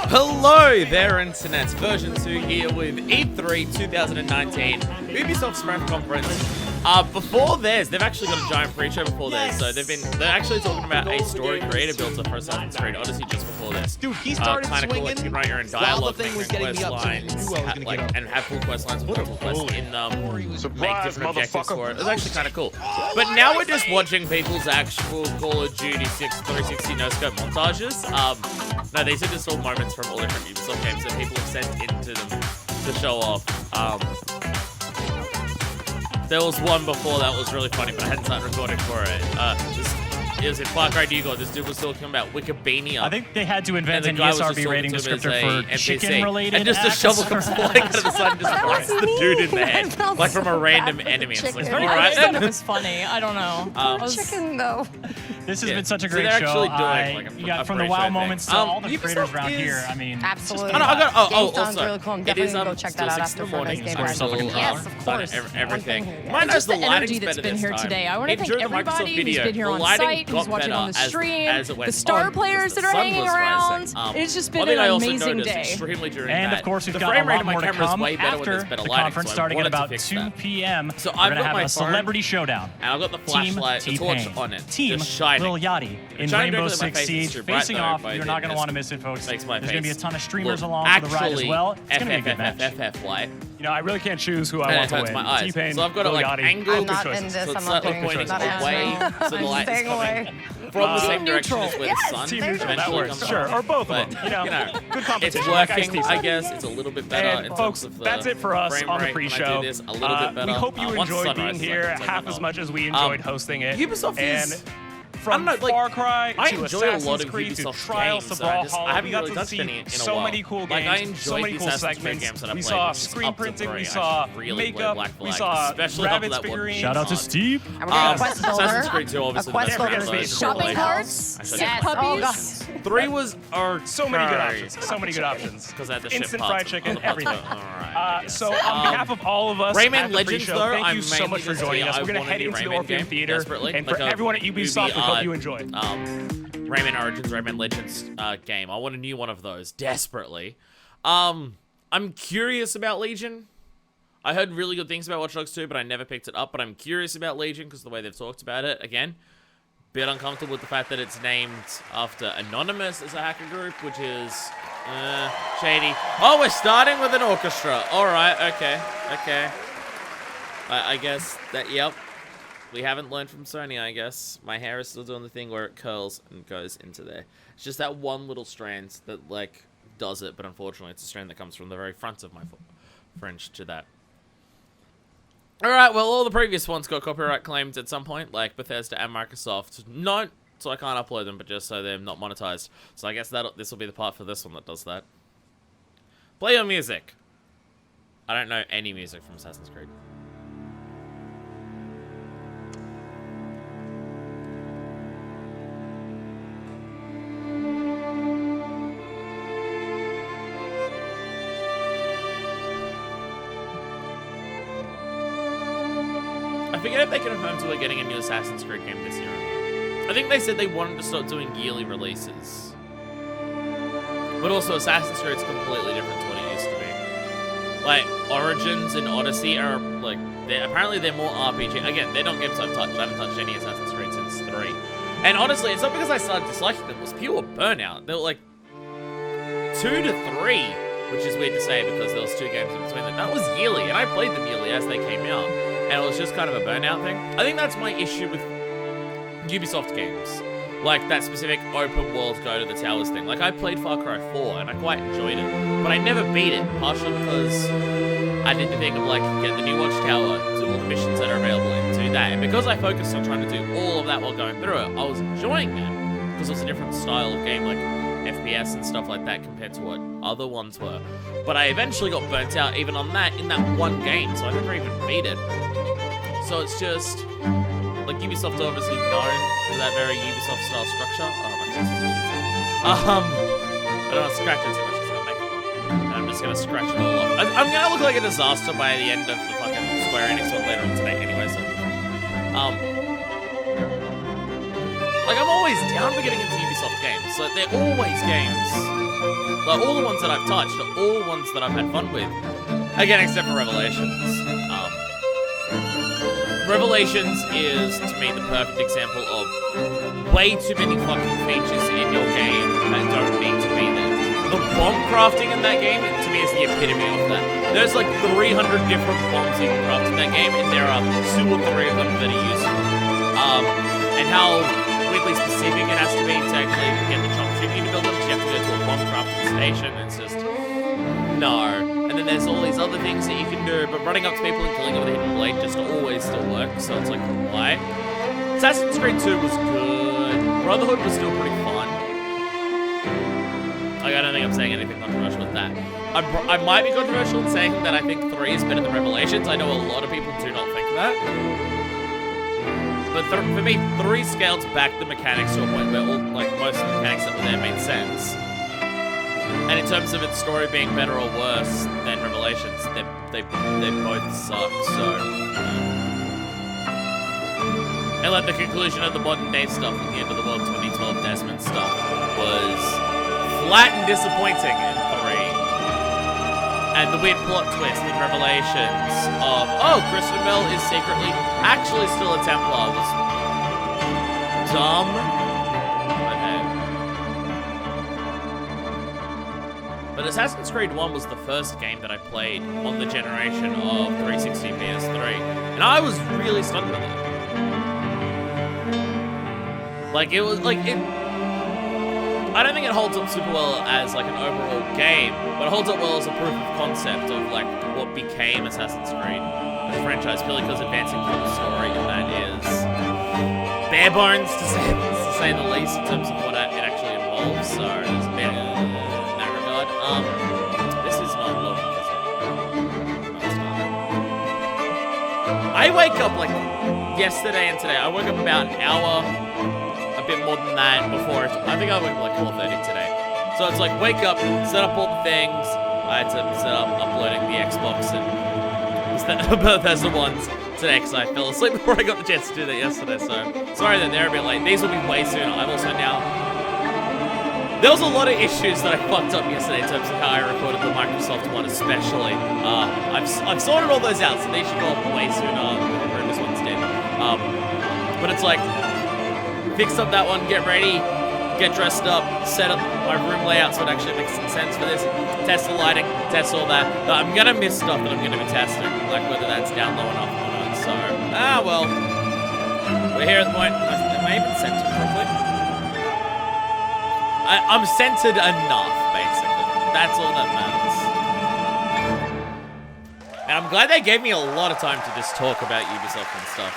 Hello there, Internet. Version2 here with E3 2019, Ubisoft's press conference. Before theirs, they've actually got a giant pre-show before theirs, so they're actually talking about a story creator builder for Assassin's Creed Odyssey just before this. Dude, he started kind of cool, like, you can write your own dialogue, make your quest lines, and have full quest lines, multiple quests in make different objectives for it. It was actually kind of cool. But now we're just watching people's actual Call of Duty 360 no-scope montages. No, these are just all moments from all different Ubisoft games that people have sent into them to show off. There was one before that was really funny, but I hadn't started recording for it. It was in Far Cry Deagle. This dude was talking about Wikipedia. I think they had to invent an ESRB rating descriptor for chicken-related and just a shovel comes flying out of the sun and just hits the dude in the head, like from a random enemy. It's like, all right, I thought it was funny. I don't know. Chicken though. This has been such a great they're show. Actually doing, like, you got from the WoW moments to all the creators around here. I mean, absolutely. Also, really cool. I'm it is gonna go check that out after morning. Yes, of course. Everything. And just the energy that's been here today. I want to thank everybody who's been here on site, who's watching on the stream, the star players that are hanging around. It's just been an amazing day. And of course, we've got a lot more to come after the conference starting at about 2 p.m. So we're gonna have a celebrity showdown. And I've got the flashlight, the torch on it, Team Lil Yachty in Rainbow Six Siege facing off. You're not going to want to miss it, folks. There's going to be a ton of streamers along for the ride as well. It's going to be a good match. You know, I really can't choose who I want to win. T-Pain, so I've got to like angle. I'm not in this. I'm not doing pointing away, so the light is coming from the same direction as where the sun that works. Sure, or both of them. You know, good competition. It's working, I guess. It's a little bit better. And folks, that's it for us on the pre-show. We hope you enjoyed being here half as much as we enjoyed hosting it. Ubisoft is... From Far Cry I to enjoy Assassin's a lot of Creed to Ubisoft Trials games, to Brawlhalla, I haven't we got really to touched see any in a so while. many cool Like, I games, so enjoyed many the cool Assassin's Creed segments. games that I We played, saw which is screen up to printing, 3. we I saw really played makeup, Black we Flag, saw especially rabbits that one. figurines. Shout out to Steve. And we're getting a quest builder. Assassin's Creed 2, obviously, A quest the builder. best Shopping carts, Yes. puppies. 3 was so many good options. So many good options. Because I had the Instant fried chicken, everything. Alright. So on behalf of all of us Rayman at the Legends, pre-show, though, thank I'm you so much for joining us. We're going to head into the Orpheum Theater. And for everyone at Ubisoft, we hope you enjoy. Rayman Origins, Rayman Legends game. I want a new one of those desperately. I'm curious about Legion. I heard really good things about Watch Dogs 2, but I never picked it up. But I'm curious about Legion because the way they've talked about it, again, bit uncomfortable with the fact that it's named after Anonymous as a hacker group, which is shady. Oh, we're starting with an orchestra. All right, okay. I guess that, yep. We haven't learned from Sony, I guess. My hair is still doing the thing where it curls and goes into there. It's just that one little strand that, like, does it, but unfortunately it's a strand that comes from the very front of my fringe to that. Alright, well, all the previous ones got copyright claimed at some point, like Bethesda and Microsoft. Not so I can't upload them, but just so they're not monetized. So I guess this will be the part for this one that does that. Play your music. I don't know any music from Assassin's Creed. I forget if they confirmed we're getting a new Assassin's Creed game this year or not. I think they said they wanted to start doing yearly releases. But also, Assassin's Creed's completely different to what it used to be. Like, Origins and Odyssey are, like, apparently they're more RPG. Again, they're not games I've touched. I haven't touched any Assassin's Creed since 3. And honestly, it's not because I started disliking them. It was pure burnout. They were like 2 to 3, which is weird to say because there was 2 games in between them. That was yearly, and I played them yearly as they came out. And it was just kind of a burnout thing. I think that's my issue with Ubisoft games. Like that specific open world go to the towers thing. Like I played Far Cry 4 and I quite enjoyed it. But I never beat it, partially because I did the thing of like, get the new watchtower, do all the missions that are available and do that. And because I focused on trying to do all of that while going through it, I was enjoying that. Because it was a different style of game, like FPS and stuff like that compared to what other ones were. But I eventually got burnt out even on that in that one game, so I never even beat it. So it's just, like Ubisoft are obviously known for that very Ubisoft style structure. Oh, my face is itchy. I don't want to scratch it too much, it's gonna make it long. And I'm just gonna scratch it all off. I'm gonna look like a disaster by the end of the fucking Square Enix one later on today anyway, so. Like I'm always down for getting into Ubisoft games. Like they're always games Like, all the ones that I've touched are all ones that I've had fun with. Again, except for Revelations. Revelations is, to me, the perfect example of way too many fucking features in your game that don't need to be there. The bomb crafting in that game, to me, is the epitome of that. There's like 300 different bombs you can craft in that game, and there are 2 or 3 of them that are useful. And how weirdly specific it has to be to actually get the chunks you need to build them, because you have to go to a bomb crafting station, and it's just... no. And then there's all these other things that you can do, but running up to people and killing them with a hidden blade just always still works, so it's like, why? Assassin's Creed 2 was good. Brotherhood was still pretty fun. Like, I don't think I'm saying anything controversial with that. I might be controversial in saying that I think 3 is better than Revelations. I know a lot of people do not think that. But for me, 3 scaled back the mechanics to a point where most of the mechanics that were there made sense. And in terms of its story being better or worse than Revelations, they both suck, so... And like the conclusion of the modern day stuff with the end of the world 2012 Desmond stuff was flat and disappointing in 3. And the weird plot twist in Revelations of, oh, Kristen Bell is secretly actually still a Templar was dumb. But Assassin's Creed 1 was the first game that I played on the generation of 360 PS3, and I was really stunned with it. Like, it was, like, it... I don't think it holds up super well as, like, an overall game, but it holds up well as a proof of concept of, like, what became Assassin's Creed, the franchise, purely because advancing through the story, and that is bare bones, to say the least, in terms of what it actually involves, so there's bare... this is not loading, is it? I wake up, like, yesterday and today, I woke up about an hour, a bit more than that, before, I think I woke up like 4:30 today. So it's like, wake up, set up all the things, I had to set up uploading the Xbox and Bethesda ones today, because I fell asleep before I got the chance to do that yesterday, so sorry that they're a bit late. These will be way sooner. I've also now... There was a lot of issues that I fucked up yesterday in terms of how I recorded the Microsoft one especially. I've sorted all those out, so they should go up way sooner than the previous ones did. But it's like, fix up that one, get ready, get dressed up, set up my room layout so it actually makes some sense for this, test the lighting, test all that. I'm gonna miss stuff that I'm gonna be testing, like whether that's down low enough or not, so... well. We're here at the point. Am I even centered properly? I'm centered enough, basically. That's all that matters. And I'm glad they gave me a lot of time to just talk about Ubisoft and stuff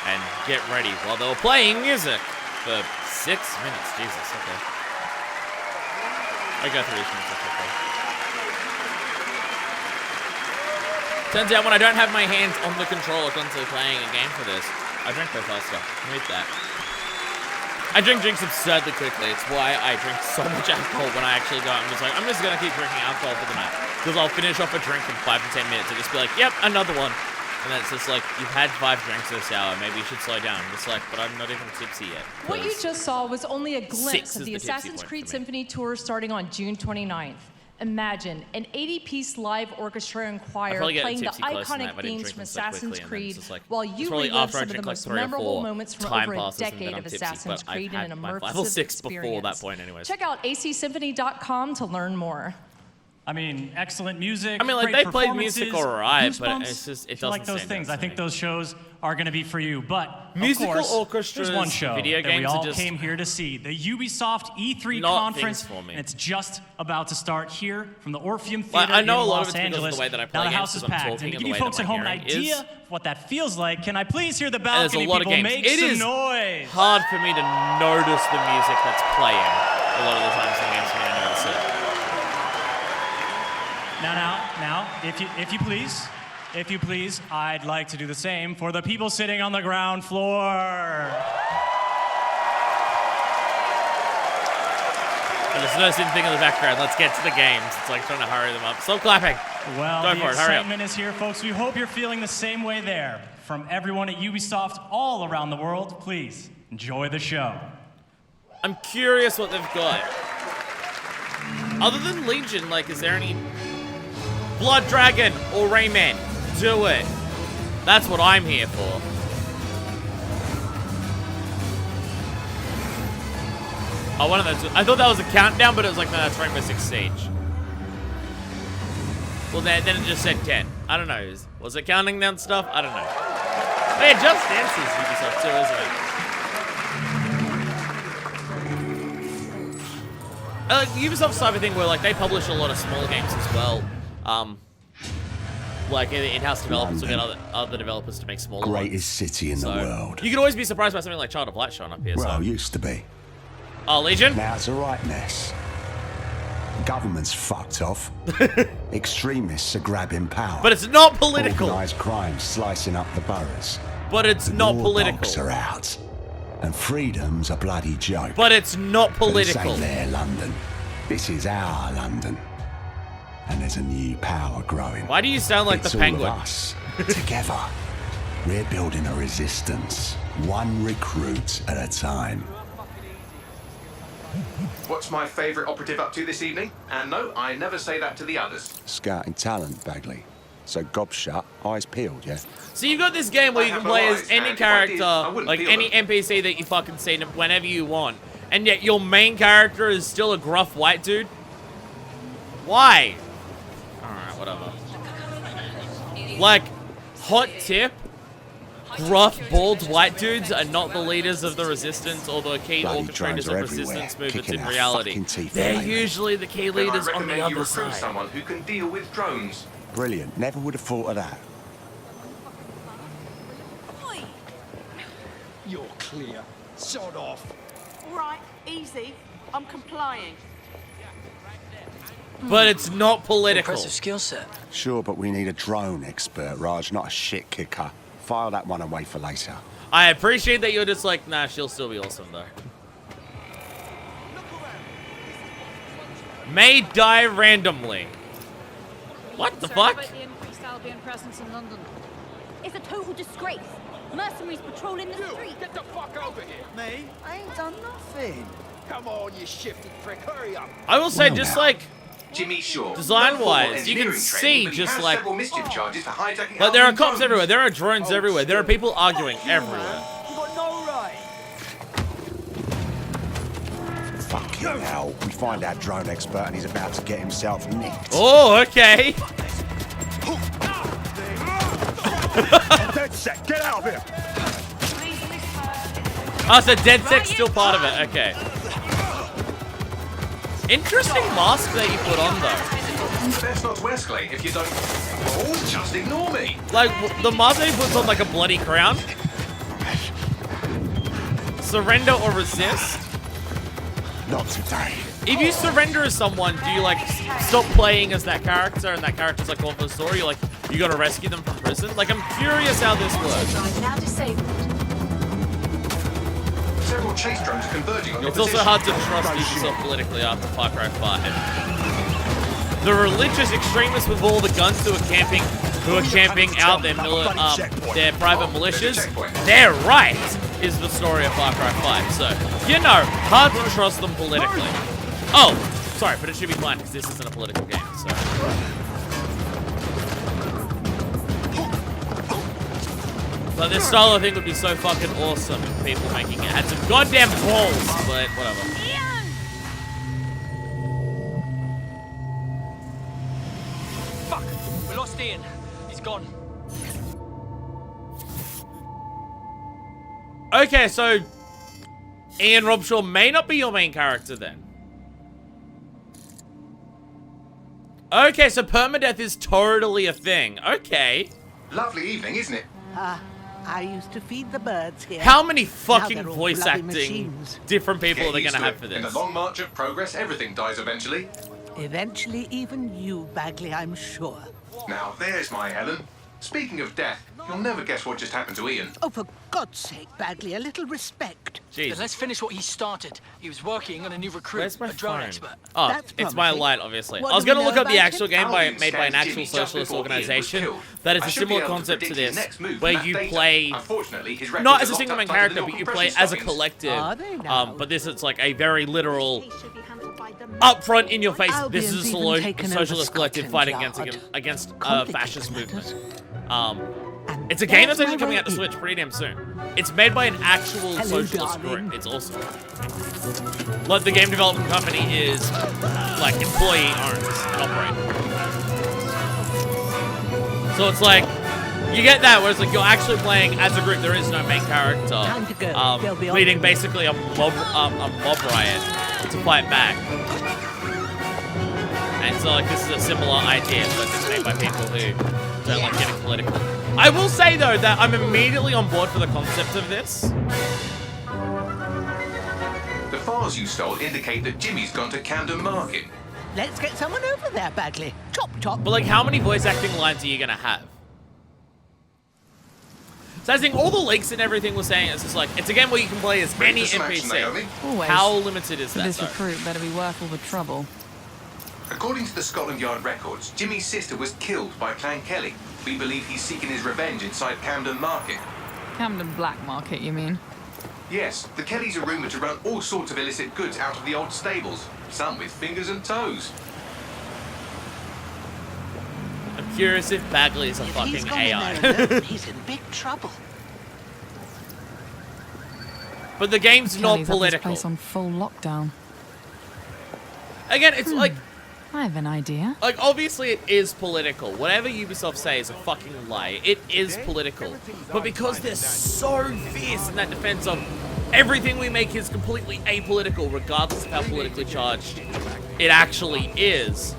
and get ready while they were playing music for 6 minutes. Jesus, okay. I go through these things quickly. Turns out when I don't have my hands on the controller constantly playing a game for this, I drink way faster. Read that. I drink drinks absurdly quickly. It's why I drink so much alcohol when I actually go out. I'm just gonna keep drinking alcohol for the night. Because I'll finish off a drink in 5 to 10 minutes and just be like, yep, another one. And then it's just like, you've had 5 drinks this hour. Maybe you should slow down. I'm just like, but I'm not even tipsy yet. What you just saw was only a glimpse of the Assassin's Creed Symphony Tour starting on June 29th. Imagine an 80-piece live orchestra and choir playing the iconic themes from Assassin's Creed while you relive some of the most memorable moments from over a decade of Assassin's Creed in an immersive experience. Check out acsymphony.com to learn more. I mean, excellent music. I mean, like, they played music alright, but it's just, it doesn't like those things. I think those shows are going to be for you. But, musical of course, orchestras, there's one show video that we games all just came here to see. The Ubisoft E3 conference. And it's just about to start here from the Orpheum Theater I know in a lot Los of it's because of Angeles. the way that I play now the games, house is I'm packed. talking And to and give you the way folks that at my home an hearing idea is. of what that feels like, can I please hear the balcony There's a lot people of games. make It some is noise? hard for me to notice the music that's playing a lot of the times in games for me to notice it. Now, if you please, I'd like to do the same for the people sitting on the ground floor. And there's no thing in the background. Let's get to the games. It's like trying to hurry them up. Stop clapping. Well, Go the for it. Hurry up. excitement is here, folks. We hope you're feeling the same way there. From everyone at Ubisoft all around the world, please enjoy the show. I'm curious what they've got. Other than Legion, like, is there any... Blood Dragon or Rayman? Do it. That's what I'm here for. Oh, one of those. I thought that was a countdown, but it was like, no, that's Rainbow Six Siege. Well, then it just said 10. I don't know. Was it counting down stuff? I don't know. Oh, yeah, Just Dance is Ubisoft too, isn't it? Ubisoft's type of thing where, like, they publish a lot of small games as well. Like, in-house developers will get other developers to make smaller ones. Greatest city in the world. You can always be surprised by something like Child of Light showing up here. Well, used to be. Oh, Legion? Now it's a right mess. Government's fucked off. Extremists are grabbing power. But it's not political. Organised crime slicing up the boroughs. But it's not political. The are out. And freedom's a bloody joke. But it's not political. But this ain't their London. This is our London. And there's a new power growing. Why do you sound like the Penguin? It's all of us. Together. We're building a resistance. One recruit at a time. What's my favourite operative up to this evening? And no, I never say that to the others. Scouting talent, Bagley. So gob shut, eyes peeled, yeah? So you've got this game where you can play as any character, like any NPC that you fucking see whenever you want. And yet your main character is still a gruff white dude? Why? Alright, whatever. Like, hot tip, gruff, bald white dudes are not the leaders of the Resistance or the key orchestrators of Resistance movements in reality. They're usually the key leaders on the other side. Someone who can deal with drones. Brilliant. Never would have thought of that. You're clear. Sod off. All right, easy. I'm complying. But it's not political. Impressive skill set. Sure, but we need a drone expert, Raj, not a shit kicker. File that one away for later. I appreciate that you're just like, nah, she'll still be awesome, though. May die randomly. What the fuck? The increased Albion presence in London. It's a total disgrace. Mercenaries patrolling the street. Get the fuck over here. Me? I ain't done nothing. Come on, you shifty prick. Hurry up. I will say, just like, Jimmy Shaw. design-wise, you can see just like, but there are cops everywhere. There are drones everywhere. There are people arguing everywhere. You got no right. Fucking hell. We find our drone expert and he's about to get himself nicked. Oh, okay. Dead set, get out of here. Oh, so Dead Set's still part of it. Okay. Interesting mask that you put on, though. Best not to escalate if you don't. Oh, just ignore me. Like, the mask that he puts on, like, a bloody crown. Surrender or resist? Not today. If you surrender as someone, do you, like, stop playing as that character and that character's, like, going for the story? You're like, you gotta rescue them from prison? Like, I'm curious how this works. Now disabled. Several chase drones are converging on your It's also hard to trust Ubisoft politically after Far Cry 5. The religious extremists with all the guns who are camping out their private militias, they're right, is the story of Far Cry 5. So, you know, hard to trust them politically. Oh, sorry, but it should be fine because this isn't a political game, so. But this style, I think, would be so fucking awesome if people making it had some goddamn balls, but whatever. Fuck! We lost Ian. He's gone. Okay, so Ian Robshaw may not be your main character then. Okay, so permadeath is totally a thing. Okay. Lovely evening, isn't it? I used to feed the birds here. How many fucking voice acting different people are they gonna have for this? In the long march of progress, everything dies eventually. Eventually, even you, Bagley, I'm sure. Now, there's my Helen. Speaking of death, you'll never guess what just happened to Ian. Oh, for God's sake, Bagley, a little respect. Jeez. Let's finish what he started. He was working on a new recruit, Where's my a drone phone? expert. Oh, That's it's my promising. light, obviously. What I was do we going to know look up the about actual it? game Albion made by an stands actual Jimmy just socialist before Ian was organization killed. that is I a should similar be able to concept to predict his this, next move where from that you data. play Unfortunately, his not records as a are single main locked up character, by the but you local play pressure as a stockings. collective. Are they now? But this is like a very literal up front in your face, this is a socialist collective fighting against a fascist movement. It's a game that's actually coming out to Switch pretty damn soon. It's made by an actual socialist group. It's awesome. Like, the game development company is, like, employee-owned and operated. So it's like, you get that, where it's like you're actually playing as a group. There is no main character, leading basically a mob riot to fight back. And so, like, this is a similar idea, but it's made by people who don't like getting political. I will say, though, that I'm immediately on board for the concept of this. The files you stole indicate that Jimmy's gone to Camden Market. Let's get someone over there, Bagley. Chop, chop. But, like, how many voice acting lines are you going to have? So I think all the leaks and everything was saying is just like, it's a game where you can play as any NPC. Always. How limited is that, This though? recruit better be worth all the trouble. According to the Scotland Yard records, Jimmy's sister was killed by Clan Kelly. We believe he's seeking his revenge inside Camden Market. Camden Black Market, you mean? Yes, the Kellys are rumoured to run all sorts of illicit goods out of the old stables. Some with fingers and toes. I'm curious if Bagley is a fucking AI. He's in big trouble. But the game's not Kelly's had this political. place on full lockdown. Again, it's like... I have an idea. Like, obviously it is political. Whatever Ubisoft say is a fucking lie. It is political. But because they're so fierce in that defense of everything we make is completely apolitical, regardless of how politically charged it actually is,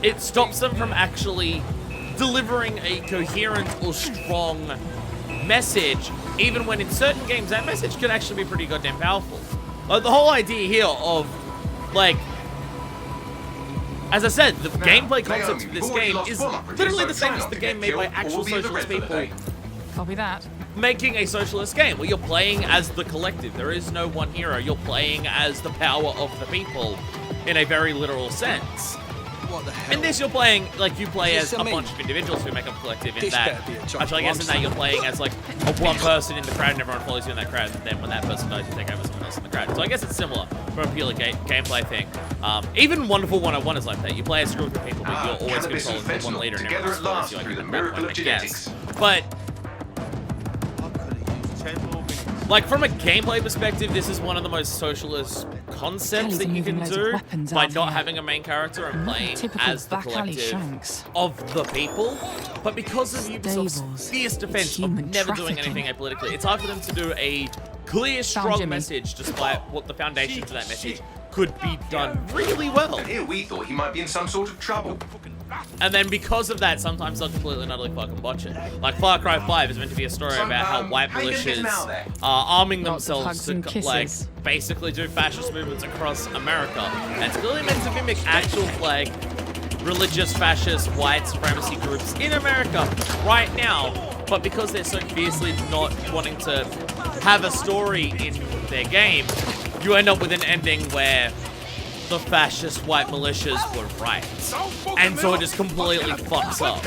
it stops them from actually delivering a coherent or strong message, even when in certain games that message can actually be pretty goddamn powerful. Like, the whole idea here of, like, as I said, the gameplay concept of this game is literally the same as the game made by actual socialist people. Copy that. Making a socialist game where you're playing as the collective. There is no one hero. You're playing as the power of the people in a very literal sense. What the hell? In this, you're playing, like, you play as a bunch of individuals who make up a collective. In that, actually, I guess in that you're playing as, like, a one person in the crowd and everyone follows you in that crowd, and then when that person dies, you take over someone else in the crowd. So I guess it's similar from a purely gameplay thing. Even Wonderful 101 is like that. You play as a group of people, but you're always controlling one leader and everyone follows you like in the crowd, I guess. But, like, from a gameplay perspective, this is one of the most socialist concepts that you can do by not having a main character and playing as the collective of the people. But because of Ubisoft's fierce defense of never doing anything apolitically, it's hard for them to do a clear, strong message despite what the foundation for that message could be done really well. And here we thought he might be in some sort of trouble. And then because of that, sometimes they'll completely and utterly fucking botch it. Like Far Cry 5 is meant to be a story about how white militias are arming themselves to, like, basically do fascist movements across America. And it's clearly meant to mimic actual, like, religious fascist white supremacy groups in America right now. But because they're so fiercely not wanting to have a story in their game, you end up with an ending where the fascist white militias were right. And so it just completely fucks up.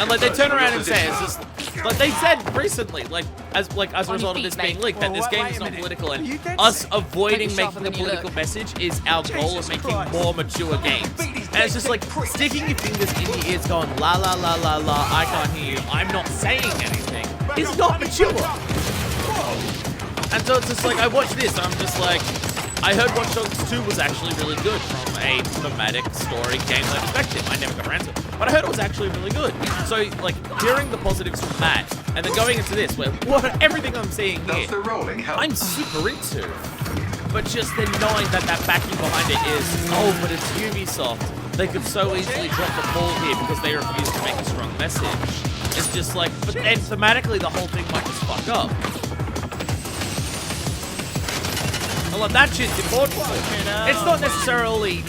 And like they turn around and say, it's just like they said recently, like as a result of this being leaked, that this game is not political, and us avoiding making a political message is our goal of making more mature games. And it's just like sticking your fingers in your ears going la la la la la, I can't hear you, I'm not saying anything. It's not mature. And so it's just like, I watched this, and I'm just like, I heard Watch Dogs 2 was actually really good from a thematic story gameplay perspective. I never got around to it, but I heard it was actually really good. So, like, hearing the positives from that, and then going into this, where everything I'm seeing here, I'm super into. But just then knowing that backing behind it is, oh, but it's Ubisoft. They could so easily drop the ball here because they refuse to make a strong message. It's just like, but then thematically the whole thing might just fuck up. Well, that shit's important. It's not necessarily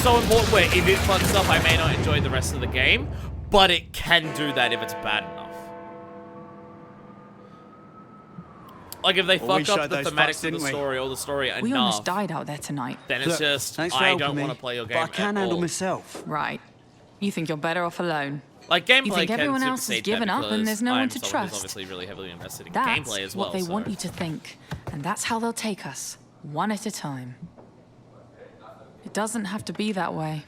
so important where if it fucks up, I may not enjoy the rest of the game, but it can do that if it's bad enough. Like if they fuck up the thematics of the story or the story enough, we almost died out there tonight. Then it's just, I don't want to play your game but I can handle myself. Right. You think you're better off alone? Like, gameplay you think everyone else has given up and there's no one to trust? Obviously really heavily invested in That's gameplay as well. what they want you to think, and that's how they'll take us, one at a time. It doesn't have to be that way.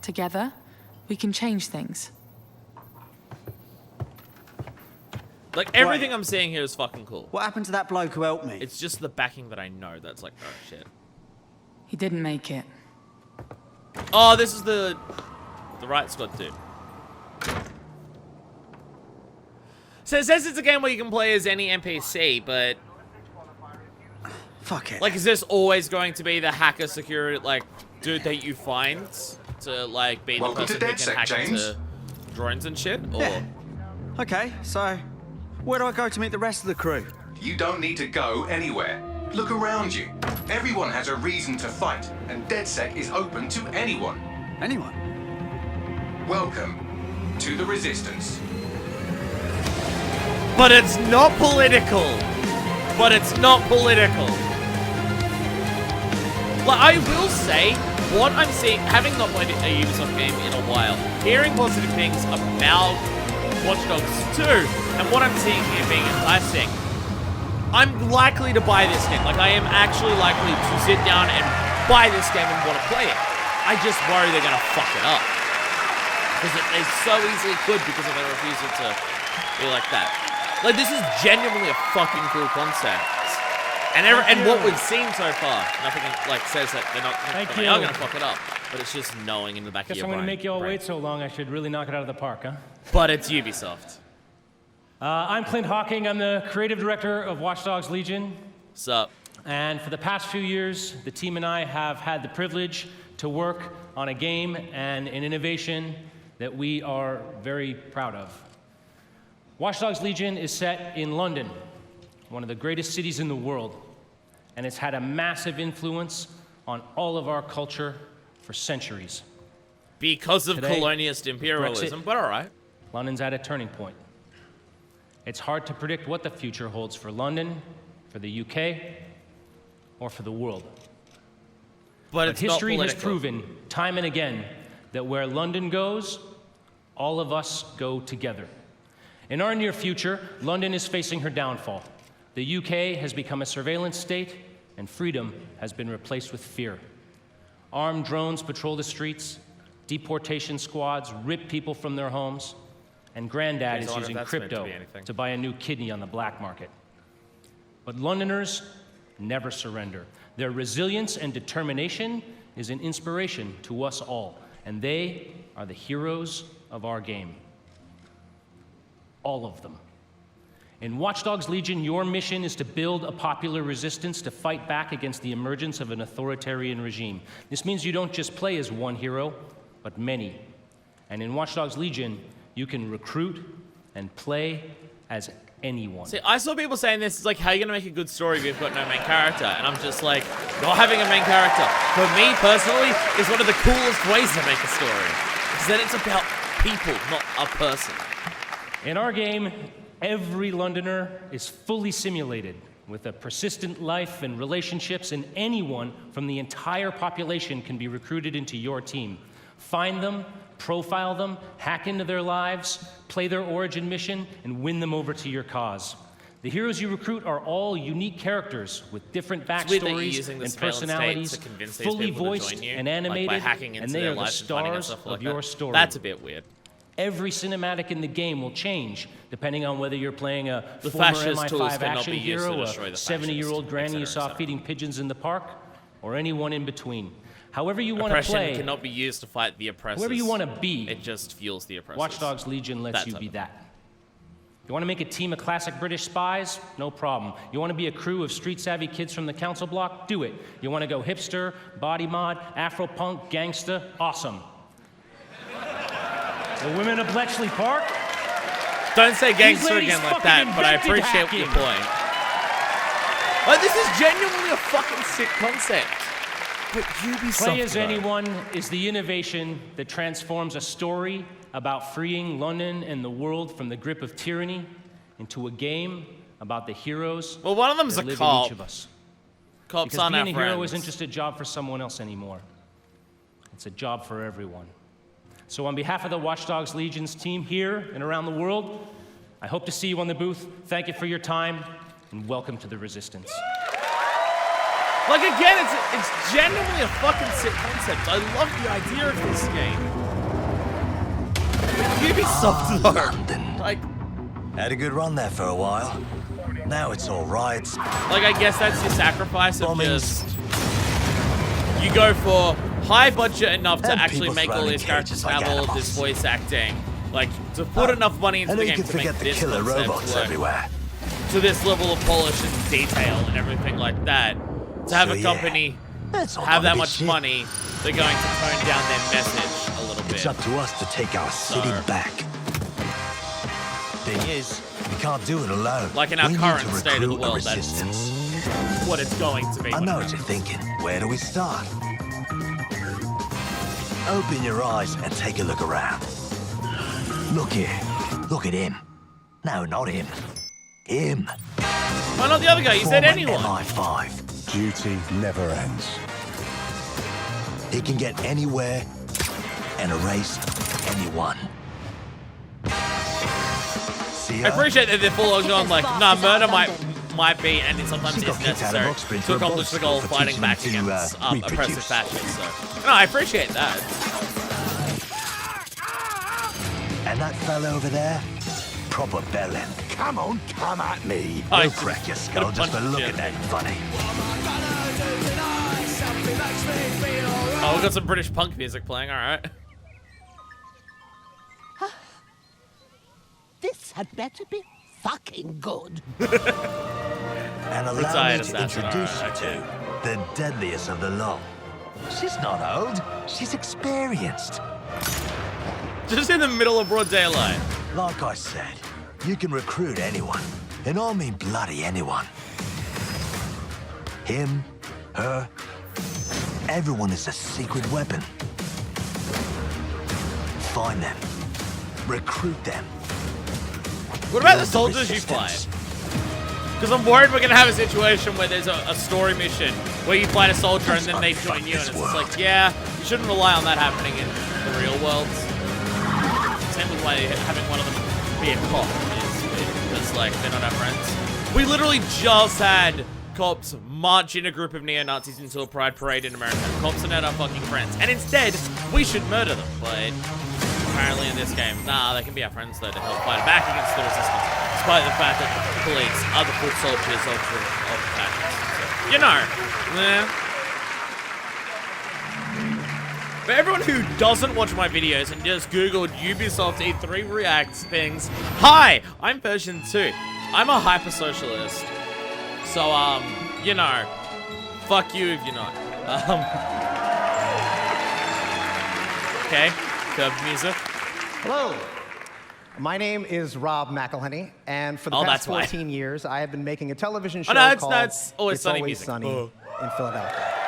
Together, we can change things. Like, everything I'm seeing here is fucking cool. What happened to that bloke who helped me? It's just the backing that I know that's like, oh shit. He didn't make it. Oh, this is the right squad too. So it says it's a game where you can play as any NPC, but fuck it. Like, is this always going to be the hacker security, like, dude that you find to like be the person who can hack into drones and shit? Or yeah. Okay, so where do I go to meet the rest of the crew? You don't need to go anywhere. Look around you. Everyone has a reason to fight, and DedSec is open to anyone. Anyone? Welcome to the Resistance. But it's not political. But it's not political. Like, I will say, what I'm seeing, having not played a Ubisoft game in a while, hearing positive things about Watch Dogs 2, and what I'm seeing here being enticing, I'm likely to buy this game. Like, I am actually likely to sit down and buy this game and want to play it. I just worry they're going to fuck it up. Because they so easily could because of their refusal to be like that. Like, this is genuinely a fucking cool concept. And what we've seen so far, nothing like says that they're going to fuck it up. But it's just knowing in the back of your brain. Guess I'm going to make you all wait so long, I should really knock it out of the park, huh? But it's Ubisoft. I'm Clint Hawking. I'm the creative director of Watch Dogs Legion. Sup? And for the past few years, the team and I have had the privilege to work on a game and an innovation that we are very proud of. Watch Dogs Legion is set in London, one of the greatest cities in the world, and it's had a massive influence on all of our culture for centuries. Because of Today, colonialist imperialism, Brexit, but all right. London's at a turning point. It's hard to predict what the future holds for London, for the UK, or for the world. But history has proven time and again that where London goes, all of us go together. In our near future, London is facing her downfall. The UK has become a surveillance state, and freedom has been replaced with fear. Armed drones patrol the streets, deportation squads rip people from their homes, and Granddad is using crypto to buy a new kidney on the black market. But Londoners never surrender. Their resilience and determination is an inspiration to us all, and they are the heroes of our game. All of them. In Watch Dogs Legion, your mission is to build a popular resistance to fight back against the emergence of an authoritarian regime. This means you don't just play as one hero, but many. And in Watch Dogs Legion, you can recruit and play as anyone. See, I saw people saying this is like, how are you going to make a good story if you've got no main character? And I'm just like, not having a main character, for me personally, is one of the coolest ways to make a story. Because then it's about people, not a person. In our game, every Londoner is fully simulated with a persistent life and relationships, and anyone from the entire population can be recruited into your team. Find them, profile them, hack into their lives, play their origin mission, and win them over to your cause. The heroes you recruit are all unique characters with different backstories and personalities, fully voiced and animated, and they are the stars of your story. That's a bit weird. Every cinematic in the game will change, depending on whether you're playing a former MI5 action hero, a 70-year-old granny you saw feeding pigeons in the park, or anyone in between. However you want to play... Oppression cannot be used to fight the oppressors. Whoever you want to be... It just fuels the oppressors. Watch Dogs Legion lets you be that. You want to make a team of classic British spies? No problem. You want to be a crew of street-savvy kids from the council block? Do it. You want to go hipster, body mod, Afro-punk, gangsta? Awesome. The women of Bletchley Park? Don't say gangster again like that, but I appreciate your point. Like, this is genuinely a fucking sick concept. But Ubisoft, Play as Anyone is the innovation that transforms a story about freeing London and the world from the grip of tyranny into a game about the heroes. Well, one of them's a cop. Each of us. Cops because being a hero isn't just a job for someone else anymore. It's a job for everyone. So on behalf of the Watch Dogs Legion's team here and around the world, I hope to see you on the booth. Thank you for your time, and welcome to the Resistance. Like, again, it's genuinely a fucking sick concept. I love the idea of this game. Ubisoft, though. London. Like, had a good run there for a while. Now it's all riots. Like, I guess that's your sacrifice of just... You go for high budget enough to actually make all these characters have all of this voice acting. Like, to put enough money into the game to make this killer robots work everywhere. To this level of polish and detail and everything like that. To have a company have that much money, they're going to tone down their message a little bit. It's up to us to take our city back. Thing is, we can't do it alone. Like in our current state of the world, that's what it's going to be. I know what you're thinking. Where do we start? Open your eyes and take a look around. Look here. Look at him. No, not him. Him. Why not the other guy? You said anyone. MI5. Duty never ends. He can get anywhere and erase anyone. I appreciate that they're full on like, nah, murder might be, and sometimes it's necessary to accomplish the goal of fighting back against oppressive fascists. So, no, I appreciate that. And that fella over there, proper bellend. Come on, come at me. I'll crack your skull just for looking at you funny. Oh, we got some British punk music playing, alright. This had better be fucking good. And allow me to introduce you to the deadliest of the lot. She's not old, she's experienced. Just in the middle of broad daylight. Like I said, you can recruit anyone, and I mean bloody anyone. Him, her, everyone is a secret weapon. Find them, recruit them. What about the soldiers you fight? Because I'm worried we're gonna have a situation where there's a story mission where you fight a soldier and then they join you, and it's just like, yeah, you shouldn't rely on that happening in the real world. Same with why having one of them be a cop is because, like, they're not our friends. We literally just had cops march in a group of neo-Nazis into a pride parade in America. Cops are not our fucking friends. And instead, we should murder them. But apparently in this game, nah, they can be our friends, though, to help fight back against the resistance. Despite the fact that the police are the foot soldiers of the fascists. So, you know. Yeah. For everyone who doesn't watch my videos and just Googled Ubisoft E3 Reacts things, hi, I'm Version2. I'm a hyper-socialist. So, you know, fuck you if you're not. Okay, curved music. Hello. My name is Rob McElhenney, and for the past 14 years, I have been making a television show called It's Always Sunny in Philadelphia.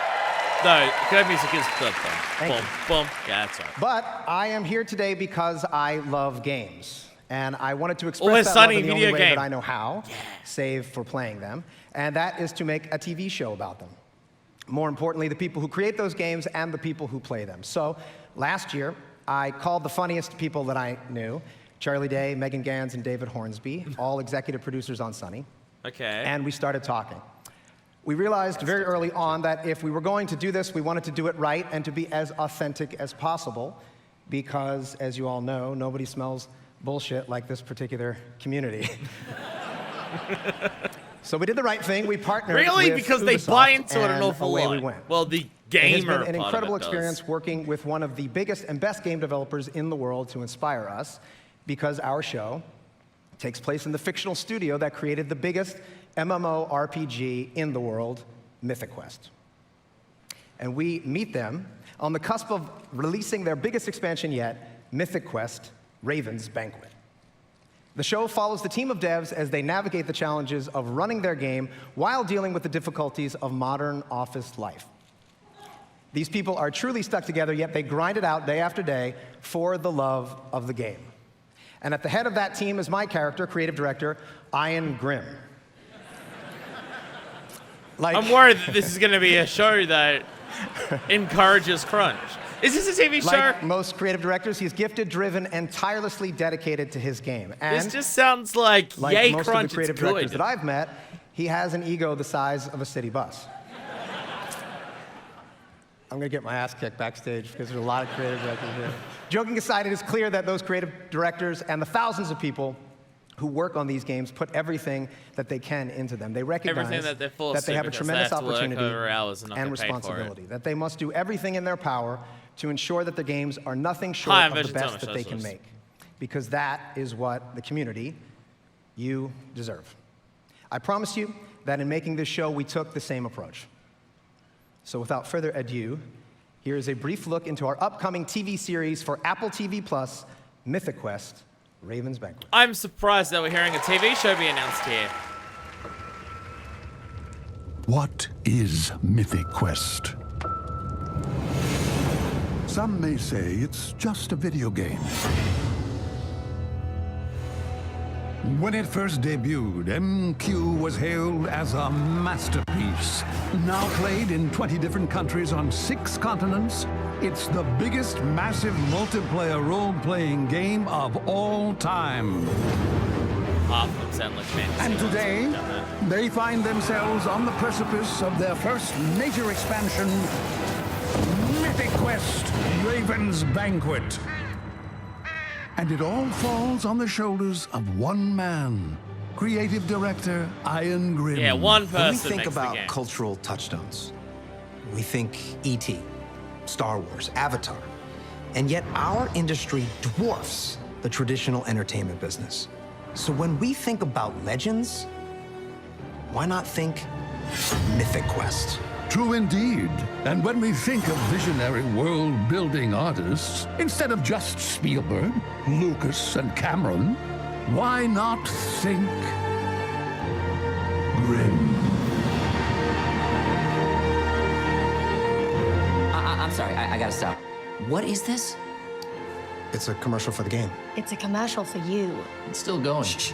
No, curved music is the boom, boom. Yeah, that's right. But I am here today because I love games, and I wanted to express that love in the only way that I know how, save for playing them, and that is to make a TV show about them. More importantly, the people who create those games and the people who play them. So last year, I called the funniest people that I knew, Charlie Day, Megan Gans, and David Hornsby, all executive producers on Sunny. Okay. And we started talking. We realized very early on that if we were going to do this, we wanted to do it right and to be as authentic as possible because, as you all know, nobody smells bullshit like this particular community. So we did the right thing. We partnered with because Ubisoft, they buy into it an awful lot. We went. Well, the gamer It has been an part incredible of it experience working with one of the biggest and best game developers in the world to inspire us because our show takes place in the fictional studio that created the biggest MMORPG in the world, Mythic Quest. And we meet them on the cusp of releasing their biggest expansion yet, Mythic Quest: Raven's Banquet. The show follows the team of devs as they navigate the challenges of running their game while dealing with the difficulties of modern office life. These people are truly stuck together, yet they grind it out day after day for the love of the game. And at the head of that team is my character, creative director, Ian Grimm. I'm worried that this is going to be a show that encourages crunch. Is this a TV show? Like most creative directors, he's gifted, driven, and tirelessly dedicated to his game. And this just sounds like yay most crunch, of the creative directors that I've met, he has an ego the size of a city bus. I'm going to get my ass kicked backstage because there's a lot of creative directors here. Joking aside, it is clear that those creative directors and the thousands of people who work on these games put everything that they can into them. They recognize that they have a tremendous opportunity and responsibility, that they must do everything in their power to ensure that the games are nothing short of the best that they can make, because that is what the community, you, deserve. I promise you that in making this show, we took the same approach. So without further ado, here is a brief look into our upcoming TV series for Apple TV+, Mythic Quest, Raven's Banquet. I'm surprised that we're hearing a TV show be announced here. What is Mythic Quest? Some may say it's just a video game. When it first debuted, MQ was hailed as a masterpiece. Now played in 20 different countries on 6 continents, it's the biggest massive multiplayer role-playing game of all time. Half of them sound like fantasy. And today, they find themselves on the precipice of their first major expansion, Mythic Quest, Raven's Banquet. And it all falls on the shoulders of one man, creative director Ian Grimm. Yeah, one person. When we think about cultural touchstones, we think E.T., Star Wars, Avatar, and yet our industry dwarfs the traditional entertainment business. So when we think about legends, why not think Mythic Quest? True indeed. And when we think of visionary world-building artists, instead of just Spielberg, Lucas, and Cameron, why not think Grimm? I'm sorry, I gotta stop. What is this? It's a commercial for the game. It's a commercial for you. It's still going. Shh.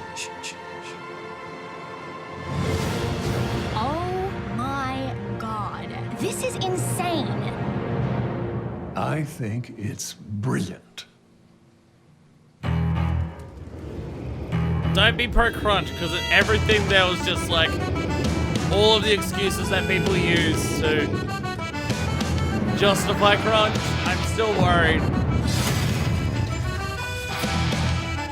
Oh my God. This is insane. I think it's brilliant. Don't be pro-crunch, because everything there was just like all of the excuses that people use to justify crunch. I'm still worried.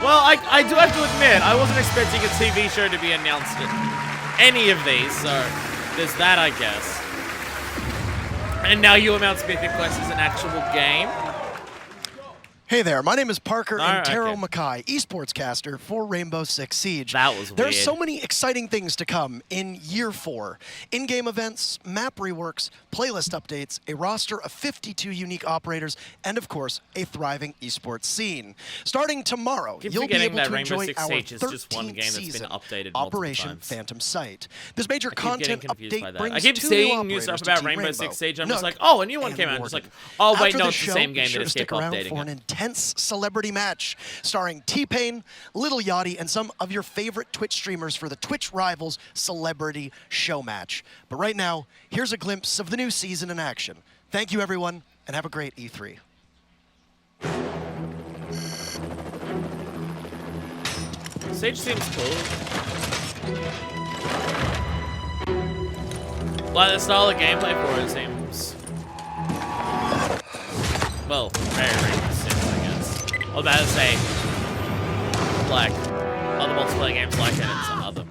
Well, I do have to admit, I wasn't expecting a TV show to be announced at any of these, so there's that, I guess. And now you announce Mythic Quest as an actual game. Hey there, my name is Parker and Taro Mackay, esports caster for Rainbow Six Siege. That was weird. There's so many exciting things to come in Year 4. In-game events, map reworks, playlist updates, a roster of 52 unique operators, and of course, a thriving esports scene. Starting tomorrow, you'll be able to enjoy our 13th season, Operation Phantom Sight. This major content update brings I keep 2 seeing new new stuff operators about to Rainbow Rainbow, Six Siege. I'm Nook, just like, oh, a new one came out. I'm just like, oh, wait, no, it's the same game. They just keep updating it. Intense celebrity match starring T-Pain, Lil Yachty, and some of your favorite Twitch streamers for the Twitch Rivals Celebrity Show Match. But right now, here's a glimpse of the new season in action. Thank you, everyone, and have a great E3. Siege seems cool. Like the style of gameplay for it seems, well, very simple, I guess. I was about to say, like, other multiplayer games like it and some other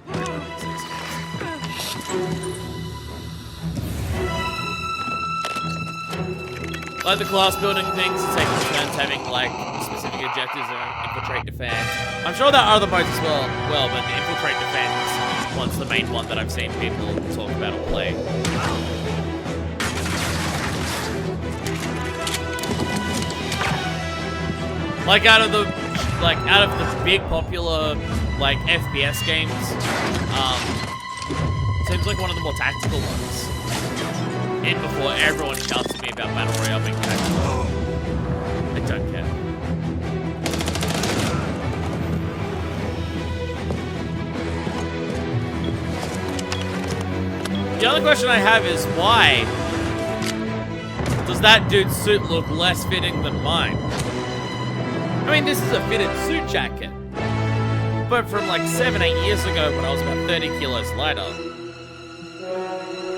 like the class building things, it's taking turns having like specific objectives or infiltrate defend. I'm sure there are other modes as well, but the infiltrate defend one's the main one that I've seen people talk about or play. Like out of the big popular like FPS games, seems like one of the more tactical ones. And before everyone shouts at me about Battle Royale being tactical, I don't care. The other question I have is why Does that dude's suit look less fitting than mine? I mean, this is a fitted suit jacket. But from like 7-8 years ago when I was about 30 kilos lighter.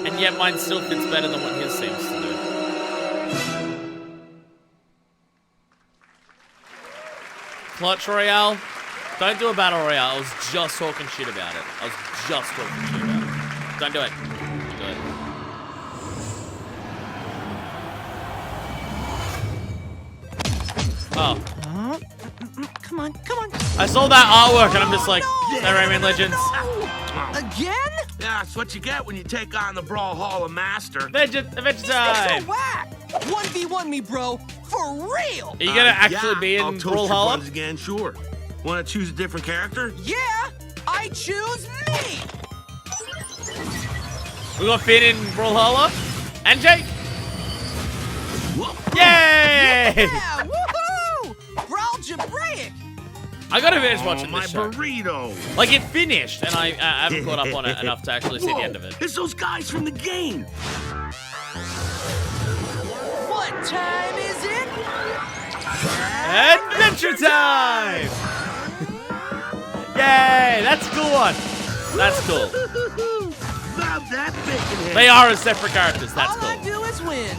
And yet mine still fits better than what his seems to do. Clutch Royale. Don't do a battle royale. I was just talking shit about it. Don't do it. Do it. Oh. Come on. I saw that artwork and I'm just like, that Rayman Legends. Again? Yeah, that's what you get when you take on the Brawlhalla Master. Adventure time. So whack. 1v1 me, bro. For real. Are you gonna actually be in Brawlhalla again? Sure. Want to choose a different character? Yeah, I choose me. We got Finn in Brawlhalla and Jake. Yay! Yeah, woohoo! Brawl Jabraic. I gotta finish watching my this show. burrito. Like it finished, and I haven't caught up on it enough to actually see the end of it. It's those guys from the game. What time is it? Adventure time! Yay! That's a cool one. That's cool. Love that bacon head. They are as separate characters. That's cool. All I do is win.